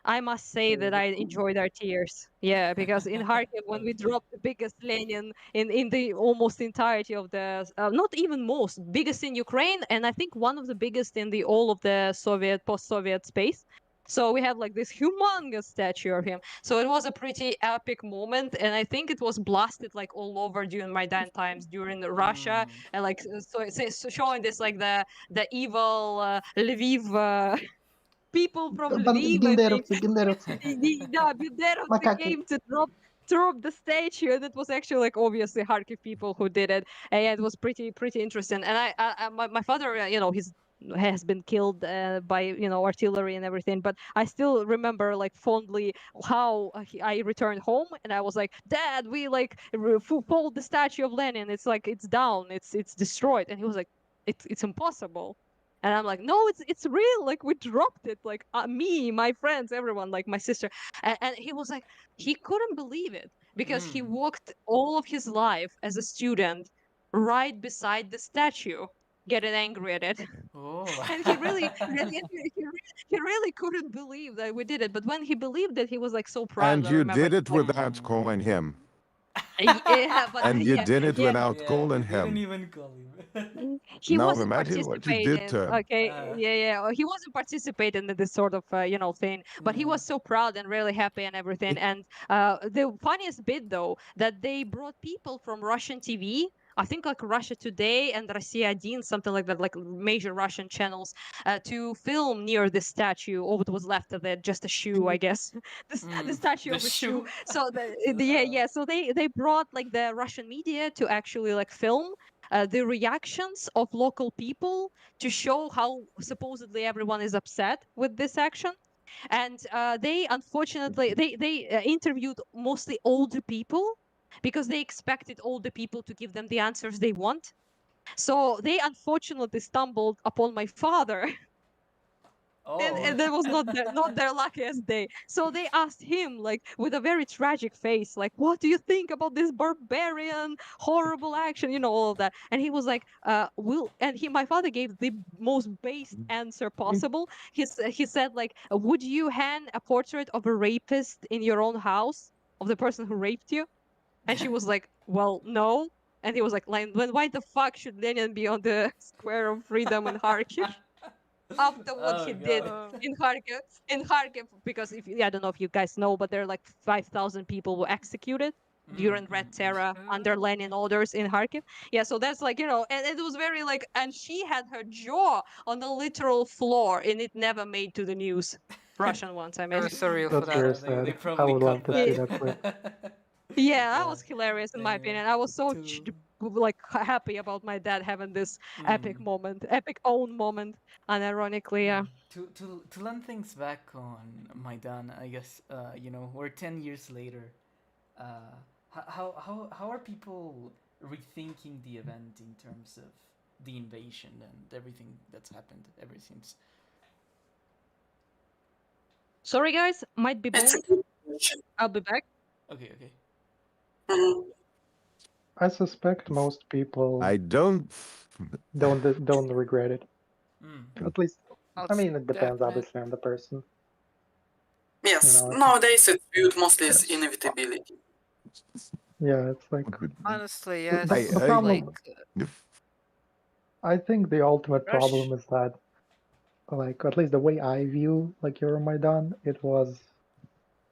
I must say that I enjoyed our tears. Yeah, because in Kharkiv, when we dropped the biggest Lenin in the almost entirety of the, not even most, biggest in Ukraine, and I think one of the biggest in the all of the Soviet, post-Soviet space. So we have like this humongous statue of him. So it was a pretty epic moment, and I think it was blasted like all over during Maidan times, during Russia, and like so showing this like the evil Lviv. People from Lviv, I think. Бендеровцы. Yeah, Banderovцы Макаки. came to drop the statue, and it was actually like obviously Kharkiv people who did it, and yeah, it was pretty interesting. And my father, he's has been killed by artillery and everything, but I still remember like fondly how I returned home and I was like, Dad, we like pulled the statue of Lenin. It's like it's down, it's destroyed, and he was like, it's impossible. And I'm like, no, it's real. Like we dropped it. Like me, my friends, everyone, like my sister. And he was like, he couldn't believe it because he walked all of his life as a student right beside the statue, getting angry at it. Oh. And he really couldn't believe that we did it. But when he believed it, he was like so proud. And I you remember. did it without calling him. Yeah, but And you yeah, did it yeah. without Yeah, calling you didn't him. even call him. He No, wasn't imagine what you did participating. to him. Okay, yeah. He wasn't participating in this sort of thing. But he was so proud and really happy and everything. And the funniest bit though, that they brought people from Russian TV. I think like Russia Today and Россия 1, something like that, like major Russian channels, to film near the statue. Or what was left of it, just a shoe, I guess. The statue The of a shoe. shoe. So yeah. So they brought like the Russian media to actually like film the reactions of local people to show how supposedly everyone is upset with this action. And they unfortunately they interviewed mostly older people because they expected older people to give them the answers they want. So they unfortunately stumbled upon my father. Oh. And that was not their luckiest day. So they asked him like with a very tragic face, like, what do you think about this barbarian horrible action, all of that. And he was like, will and he my father gave the most base answer possible. He said like, would you hang a portrait of a rapist in your own house, of the person who raped you? And she was like, well, no. And he was like, why the fuck should Lenin be on the square of freedom in Kharkiv after what he did in Kharkiv, because I don't know if you guys know, but there are like 5,000 people were executed during Red Terror under Lenin orders in Kharkiv. Yeah, so that's like, and it was very like, and she had her jaw on the literal floor, and it never made to the news. Russian ones, I mean. Sorry for That's that. very They sad. I probably would love to cut see that. that clip. Yeah, that was hilarious in my Yeah. opinion. I was so like happy about my dad having this epic own moment, unironically. Yeah. To land things back on Maidan, I guess we're 10 years later. How are people rethinking the event in terms of the invasion and everything that's happened ever since? Sorry, guys, might be It's a boned. good question. I'll be back. Okay. Mhm. I suspect most people I don't. don't regret it. At least, I mean, it depends Definite. obviously on the person. Yes, You know, nowadays it's viewed mostly as inevitability. Yeah, it's like Honestly, yes. the problem. Like, I think the ultimate Rush. problem is that, like, at least the way I view like Euromaidan, it was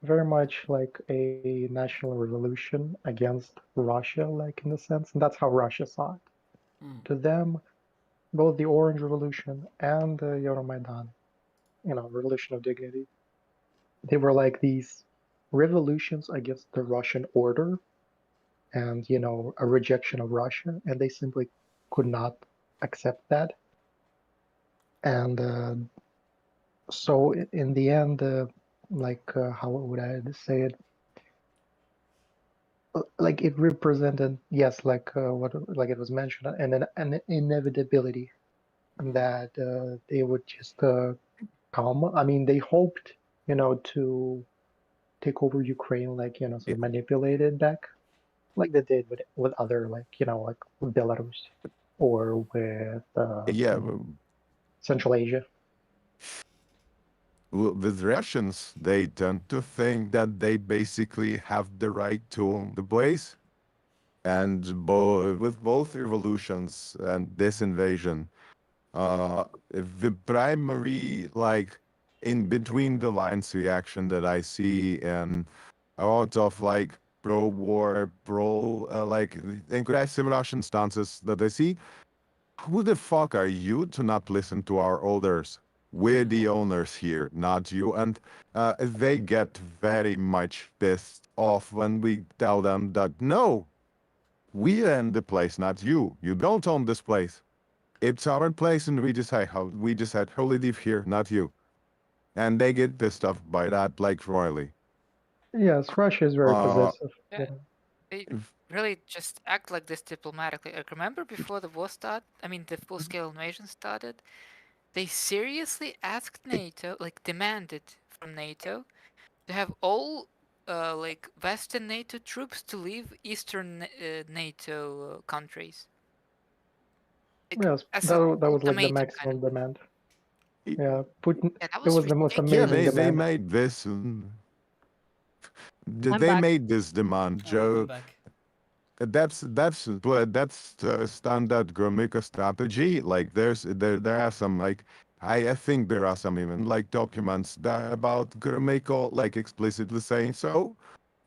very much like a national revolution against Russia, like in a sense, and that's how Russia saw it. To them, both the Orange Revolution and the Euromaidan, Revolution of Dignity, they were like these revolutions against the Russian order and, a rejection of Russia, and they simply could not accept that. And so in the end, how would I say it? like it represented, yes, like what like it was mentioned, and an inevitability that they would just come. I mean, they hoped, to take over Ukraine, like, sort of manipulate it back, like they did with other, like, like with Belarus or with Central Asia. With Russians, they tend to think that they basically have the right to own the place. And with both revolutions and this invasion, the primary, like, in between the lines reaction that I see in a lot of, like, pro-war, like, aggressive Russian stances that I see, who the fuck are you to not listen to our elders? We're the owners here, not you. And they get very much pissed off when we tell them that, no, we own the place, not you. You don't own this place. It's our place, and we decide how we live here, not you. And they get pissed off by that, like, royally. Yes, Russia is very possessive. Yeah. They really just act like this diplomatically. Like, remember before the war started? I mean, the full-scale invasion started. They seriously asked NATO, like, demanded from NATO to have all, like, Western NATO troops to leave Eastern NATO countries. Like, Yes, that was like the maximum demand. Yeah, Putin. Yeah, that it was was the most ridiculous. amazing they demand. made this. They made this demand, Joe. That's standard Gromyko strategy. Like there are some, like, I think there are some even, like, documents about Gromyko, like, explicitly saying so.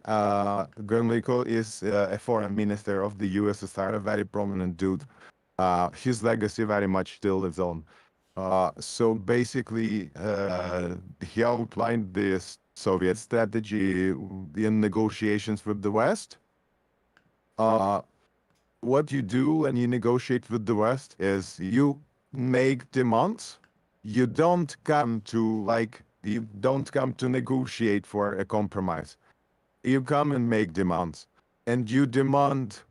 Gromyko is a foreign minister of the USSR, a very prominent dude. His legacy very much still lives on. So basically, he outlined this Soviet strategy in negotiations with the West. What you do when you negotiate with the West is you make demands. You don't come to negotiate for a compromise. You come and make demands. And you demand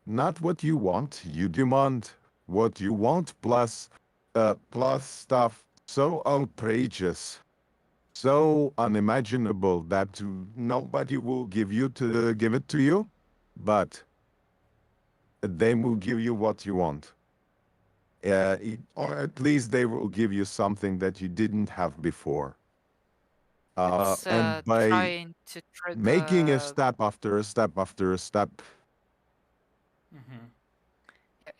not what you want, you demand what you want plus stuff so outrageous, so unimaginable that nobody will give it to you, but they will give you what you want. Or at least they will give you something that you didn't have before. And by trying to trigger... making a step after a step after a step.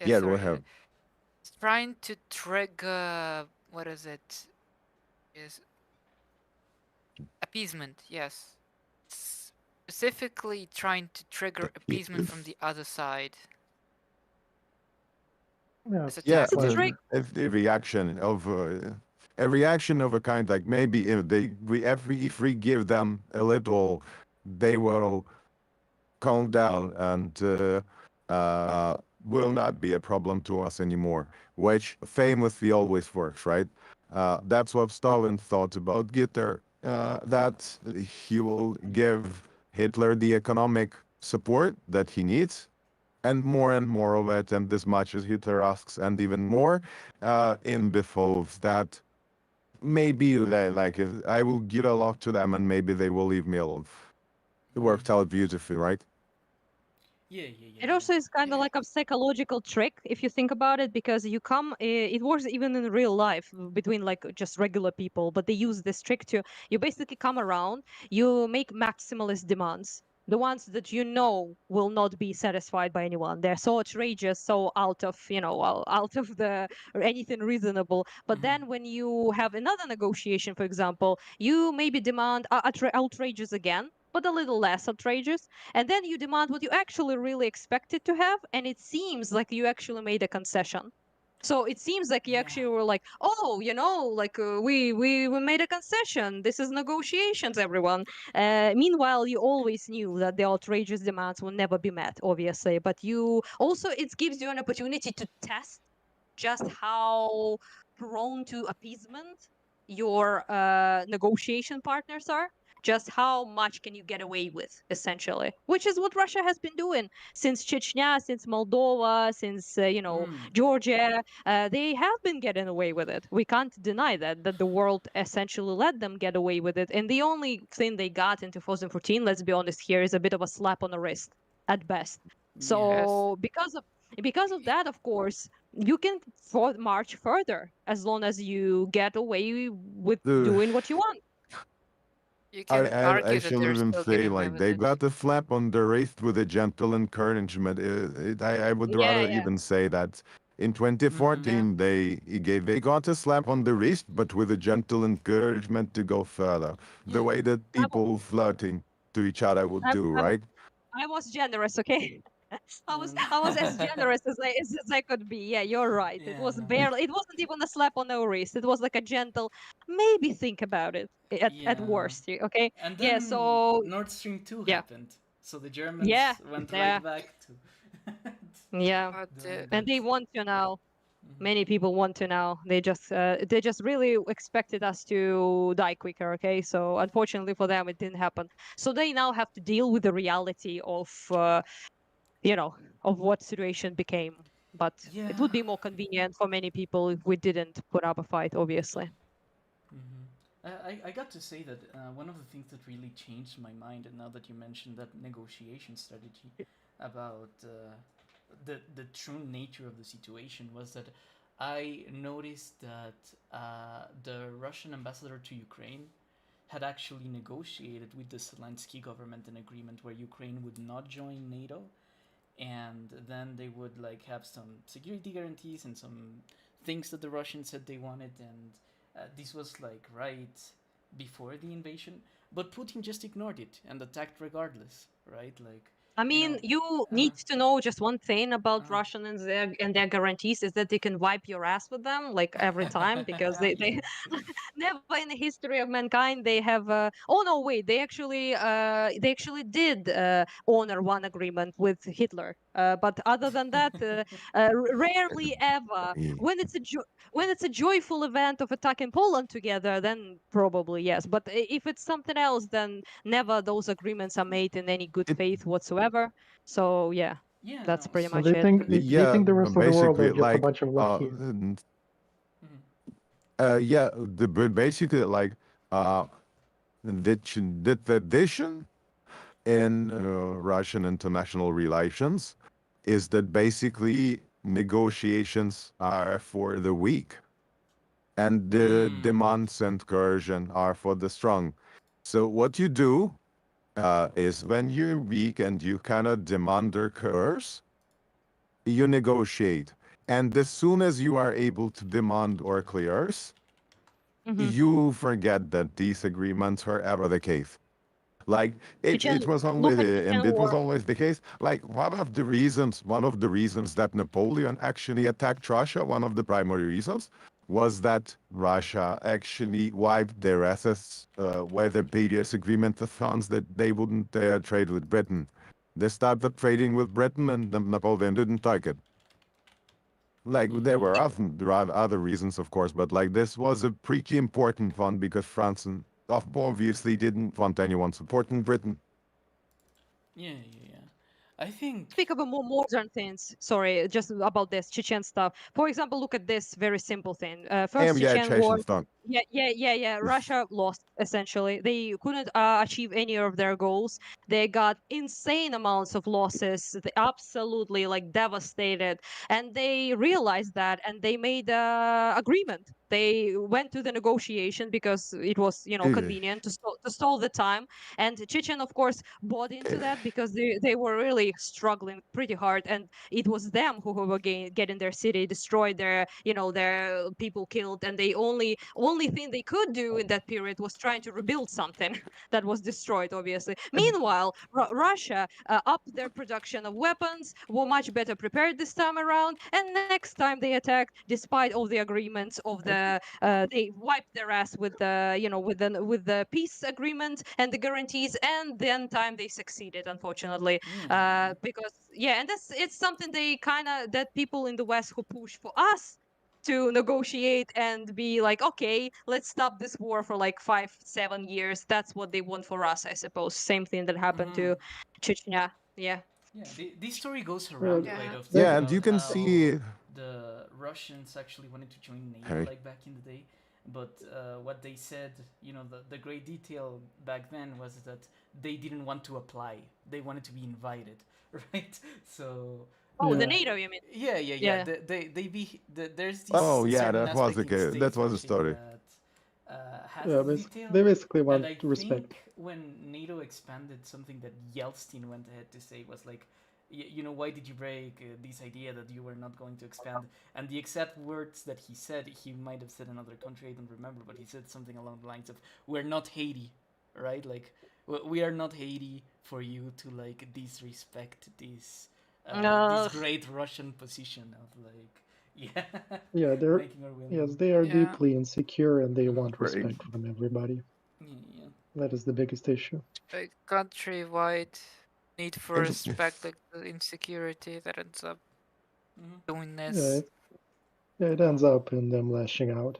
Yeah, go ahead. It's trying to trigger, what is it? Is appeasement, yes. Specifically trying to trigger appeasement from the other side. Yeah, a reaction of a kind, like, maybe if we give them a little, they will calm down and will not be a problem to us anymore, which famously always works, right? That's what Stalin thought about Hitler, that he will give Hitler the economic support that he needs, and more of it, and as much as Hitler asks, and even more, in behalf that maybe, like, I will give a lot to them, and maybe they will leave me alone. It worked out beautifully, right? Yeah. It also is kind of like a psychological trick if you think about it, because you come, it works even in real life between, like, just regular people, but they use this trick to, you basically come around, you make maximalist demands, the ones that you know will not be satisfied by anyone. They're so outrageous, so out of the or anything reasonable. But then when you have another negotiation, for example, you maybe demand outrageous again, but a little less outrageous, and then you demand what you actually really expected to have, and it seems like you actually made a concession. So it seems like you actually were like, oh, like, we made a concession. This is negotiations, everyone. Meanwhile, you always knew that the outrageous demands will never be met, obviously. But you also, it gives you an opportunity to test just how prone to appeasement your negotiation partners are. just how much can you get away with, essentially, which is what Russia has been doing since Chechnya, since Moldova, since Georgia. They have been getting away with it. We can't deny that the world essentially let them get away with it. And the only thing they got in 2014, let's be honest here, is a bit of a slap on the wrist at best. So because of that, of course, you can march further as long as you get away with doing what you want. You can argue that they're shouldn't still say getting away like with they it. got a slap on the wrist with a gentle encouragement. I would rather even say that in 2014 they got a slap on the wrist, but with a gentle encouragement to go further. The way that people flirting to each other would do, right? I was generous, okay? I was as generous as I could be. Yeah, you're right. It was barely. It wasn't even a slap on the wrist. It was like a gentle, maybe think about it at worst. Okay. And then Nord Stream 2 happened, so the Germans went right back to. And they want to now. Many people want to now. They just really expected us to die quicker. Okay, so unfortunately for them, it didn't happen. So they now have to deal with the reality of of what situation became. But it would be more convenient for many people if we didn't put up a fight, obviously. I got to say that one of the things that really changed my mind, and now that you mentioned that negotiation strategy about the true nature of the situation, was that I noticed that the Russian ambassador to Ukraine had actually negotiated with the Zelensky government an agreement where Ukraine would not join NATO, and then they would like have some security guarantees and some things that the Russians said they wanted, and this was like right before the invasion, but Putin just ignored it and attacked regardless, right? Like, I mean, you need to know just one thing about Russian and their guarantees is that they can wipe your ass with them like every time, because they never in the history of mankind they have. Oh no, wait, they actually did honor one agreement with Hitler, but other than that, rarely ever. When it's a joyful event of attacking Poland together, then probably yes. But if it's something else, then never those agreements are made in any good faith whatsoever. So that's pretty much it. Do you think the rest of the world are just a bunch of lackeys? Basically like the tradition in Russian international relations is that basically negotiations are for the weak and the demands and coercion are for the strong. So what you do is when you're weak and you cannot demand or coerce, you negotiate. And as soon as you are able to demand or coerce, you forget that these agreements were ever the case. Like it was always, and it was always the case. Like one of the reasons that Napoleon actually attacked Russia, one of the primary reasons, was that Russia actually wiped their assets with the previous agreement with France that they wouldn't trade with Britain. They started trading with Britain, and Napoleon didn't like it. Like there were other reasons, of course, but like this was a pretty important one because France obviously didn't want anyone supporting Britain. Yeah. I think. Speak about more modern things. Sorry, just about this Chechen stuff. For example, look at this very simple thing. First Chechen War. Russia lost essentially. They couldn't achieve any of their goals. They got insane amounts of losses. They absolutely like devastated, and they realized that, and they made an agreement. They went to the negotiation because it was convenient to stall the time. And Chechen, of course, bought into that because they were really struggling pretty hard, and it was them who were getting their city destroyed, their their people killed, and they only thing they could do in that period was trying to rebuild something that was destroyed, obviously. Meanwhile, Russia upped their production of weapons, were much better prepared this time around, and next time they attacked, despite all the agreements of the they wiped their ass with the with the peace agreement and the guarantees, and then time they succeeded, unfortunately. Because and it's something they kind of, that people in the West who push for us to negotiate and be like, okay, let's stop this war for like 5-7 years. That's what they want for us, I suppose. Same thing that happened to Chechnya. Yeah. Yeah, this story goes around quite often. Yeah, and you can see the Russians actually wanted to join NATO Hey. like back in the day, but what they said, the great detail back then was that they didn't want to apply; they wanted to be invited, right? So. The NATO, you mean? Yeah. There's this. Oh yeah, certain that was aspect that was a story. That has Yeah, this detail. they basically want And I respect. think when NATO expanded, something that Yeltsin went ahead to say was like, why did you break this idea that you were not going to expand? And the exact words that he said, he might have said another country, I don't remember, but he said something along the lines of, "We're not Haiti, right? Like, we are not Haiti for you to like disrespect this this great Russian position of like, Yeah, they're making our will yes, known." they are Yeah. deeply insecure and they want Right. respect from everybody. Yeah. That is the biggest issue. Like countrywide need for And- respect, like the insecurity that ends up doing Yeah, this. it ends up in them lashing out.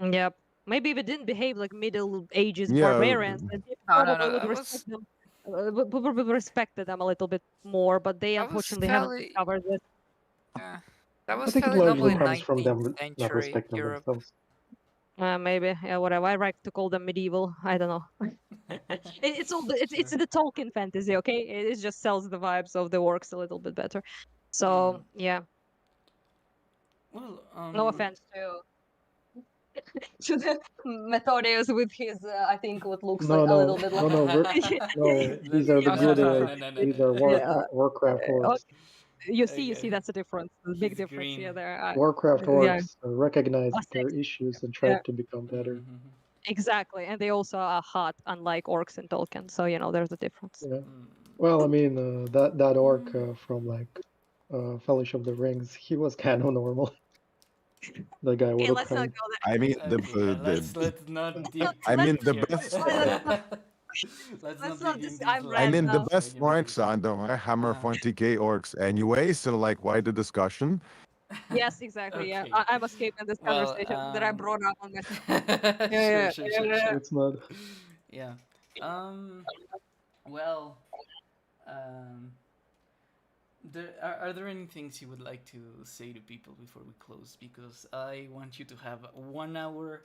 Yep. Maybe if it didn't behave like Middle Ages Yeah. barbarians, then people No, probably would that was respect them. Probably respected them a little bit more, but they That was unfortunately haven't fairly- discovered this. yeah. That I was think it fairly normal largely in comes from 19th them not century respecting Europe. themselves. Maybe, yeah, whatever. I like to call them medieval. I don't know. It's all it's the Tolkien fantasy, okay? It just sells the vibes of the orcs a little bit better. So yeah, Well, no offense to the Methodius with his, I think what looks like a little bit like. No, these are the good orcs. These are Warcraft orcs. You see, that's a difference. A big difference green. here. There. Warcraft Yeah. orcs recognized Us their issues and tried to become better. Exactly, and they also are hot, unlike orcs in Tolkien. So there's a difference. Yeah. Well, I mean, that orc from like Fellowship of the Rings, he was kind of normal. The guy with let's not go there. I mean let's not dig. I mean the here. best. Let's not dig in these I mean the lines. best orcs are the Hammer 40k orcs anyway. So like, why the discussion? Yes, exactly. Yeah, I'm escaping this conversation that I brought up on this. Sure. It's not. Yeah. Well. Are there any things you would like to say to people before we close? Because I want you to have 1 hour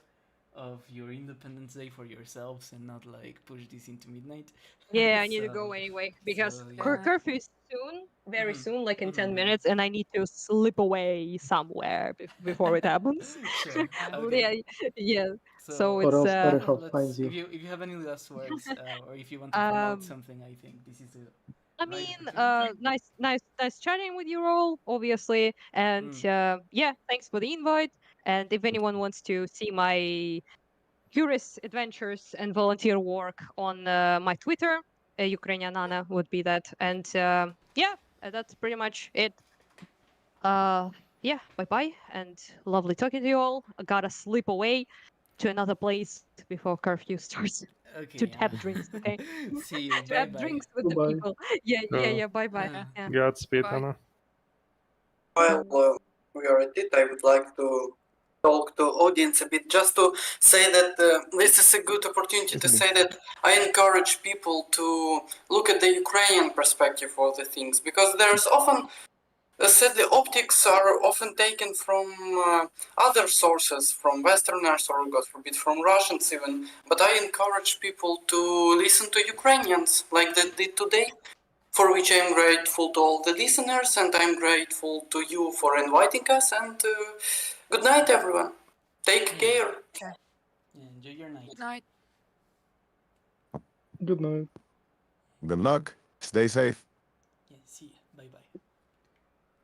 of your Independence Day for yourselves and not like push this into midnight. Yeah, I need to go anyway because curfew is soon, very soon, like in 10 minutes, and I need to slip away somewhere before it happens. Sure. Okay. Yeah. So Or it's else BetterHelp finds you. If you have any last words, or if you want to promote something, I think this is the. I mean, nice chatting with you all, obviously, and yeah, thanks for the invite. And if anyone wants to see my curious adventures and volunteer work on my Twitter, Ukrainian Anna would be that. And yeah, that's pretty much it. Yeah, bye bye, and lovely talking to you all. I gotta slip away to another place before curfew starts. Okay. To have drinks, okay? See you. To have drinks with the people. Yeah. Bye bye. Godspeed, Anna. While we are at it, I would like to talk to audience a bit, just to say that this is a good opportunity to say that I encourage people to look at the Ukrainian perspective of the things, because there's often said the optics are often taken from other sources, from Westerners or, God forbid, from Russians even. But I encourage people to listen to Ukrainians like they did today, for which I'm grateful to all the listeners, and I'm grateful to you for inviting us. And good night, everyone. Take care. Yeah, enjoy your night. Good night. Good night. Good luck. Stay safe. Yeah, see ya. Bye bye.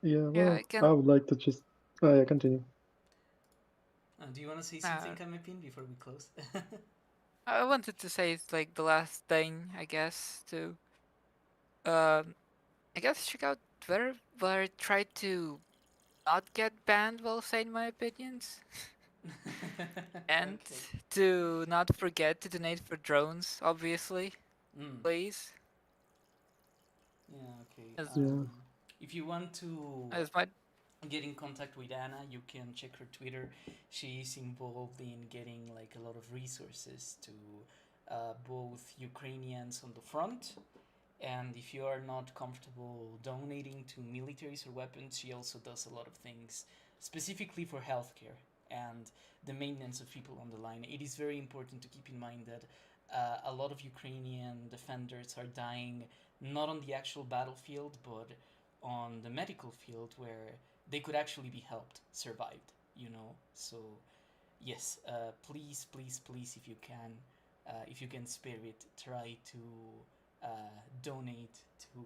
Yeah, well, I would like to just. Continue. Do you want to say something, Kamepin, before we close? I wanted to say it's like the last thing, I guess, to I guess check out where I tried to not get banned while saying my opinions. And to not forget to donate for drones, obviously. Please. Yeah, okay. If you want to get in contact with Anna, you can check her Twitter. She's involved in getting like a lot of resources to both Ukrainians on the front, and if you are not comfortable donating to militaries or weapons, she also does a lot of things specifically for healthcare and the maintenance of people on the line. It is very important to keep in mind that a lot of Ukrainian defenders are dying not on the actual battlefield, but on the medical field where they could actually be helped, survived, you know. So yes, please, please, please, if you can spare it, try to donate to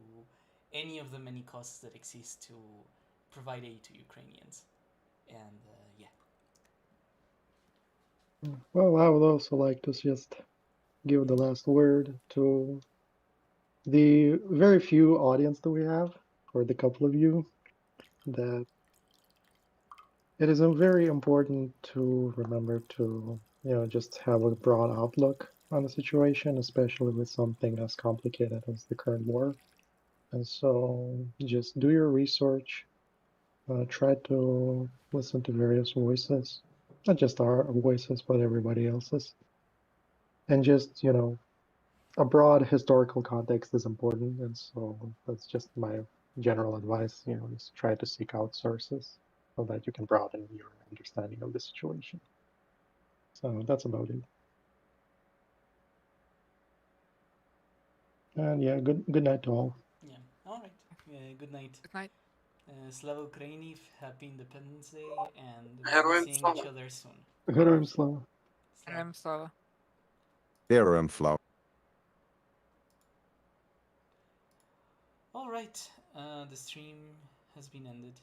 any of the many causes that exist to provide aid to Ukrainians. And yeah. Well, I would also like to just give the last word to the very few audience that we have, or the couple of you, that it is very important to remember to, just have a broad outlook on the situation, especially with something as complicated as the current war. And so just do your research, try to listen to various voices, not just our voices, but everybody else's. And just, a broad historical context is important. And so that's just my general advice, is try to seek out sources so that you can broaden your understanding of the situation. So that's about it. And yeah, good night to all. Yeah, all right. Good night. Good night. Slava Ukraini, happy Independence Day, and Героям we'll be seeing each слава. other soon. Героям слава. I'm Slava. Theorem flow. All right, the stream has been ended.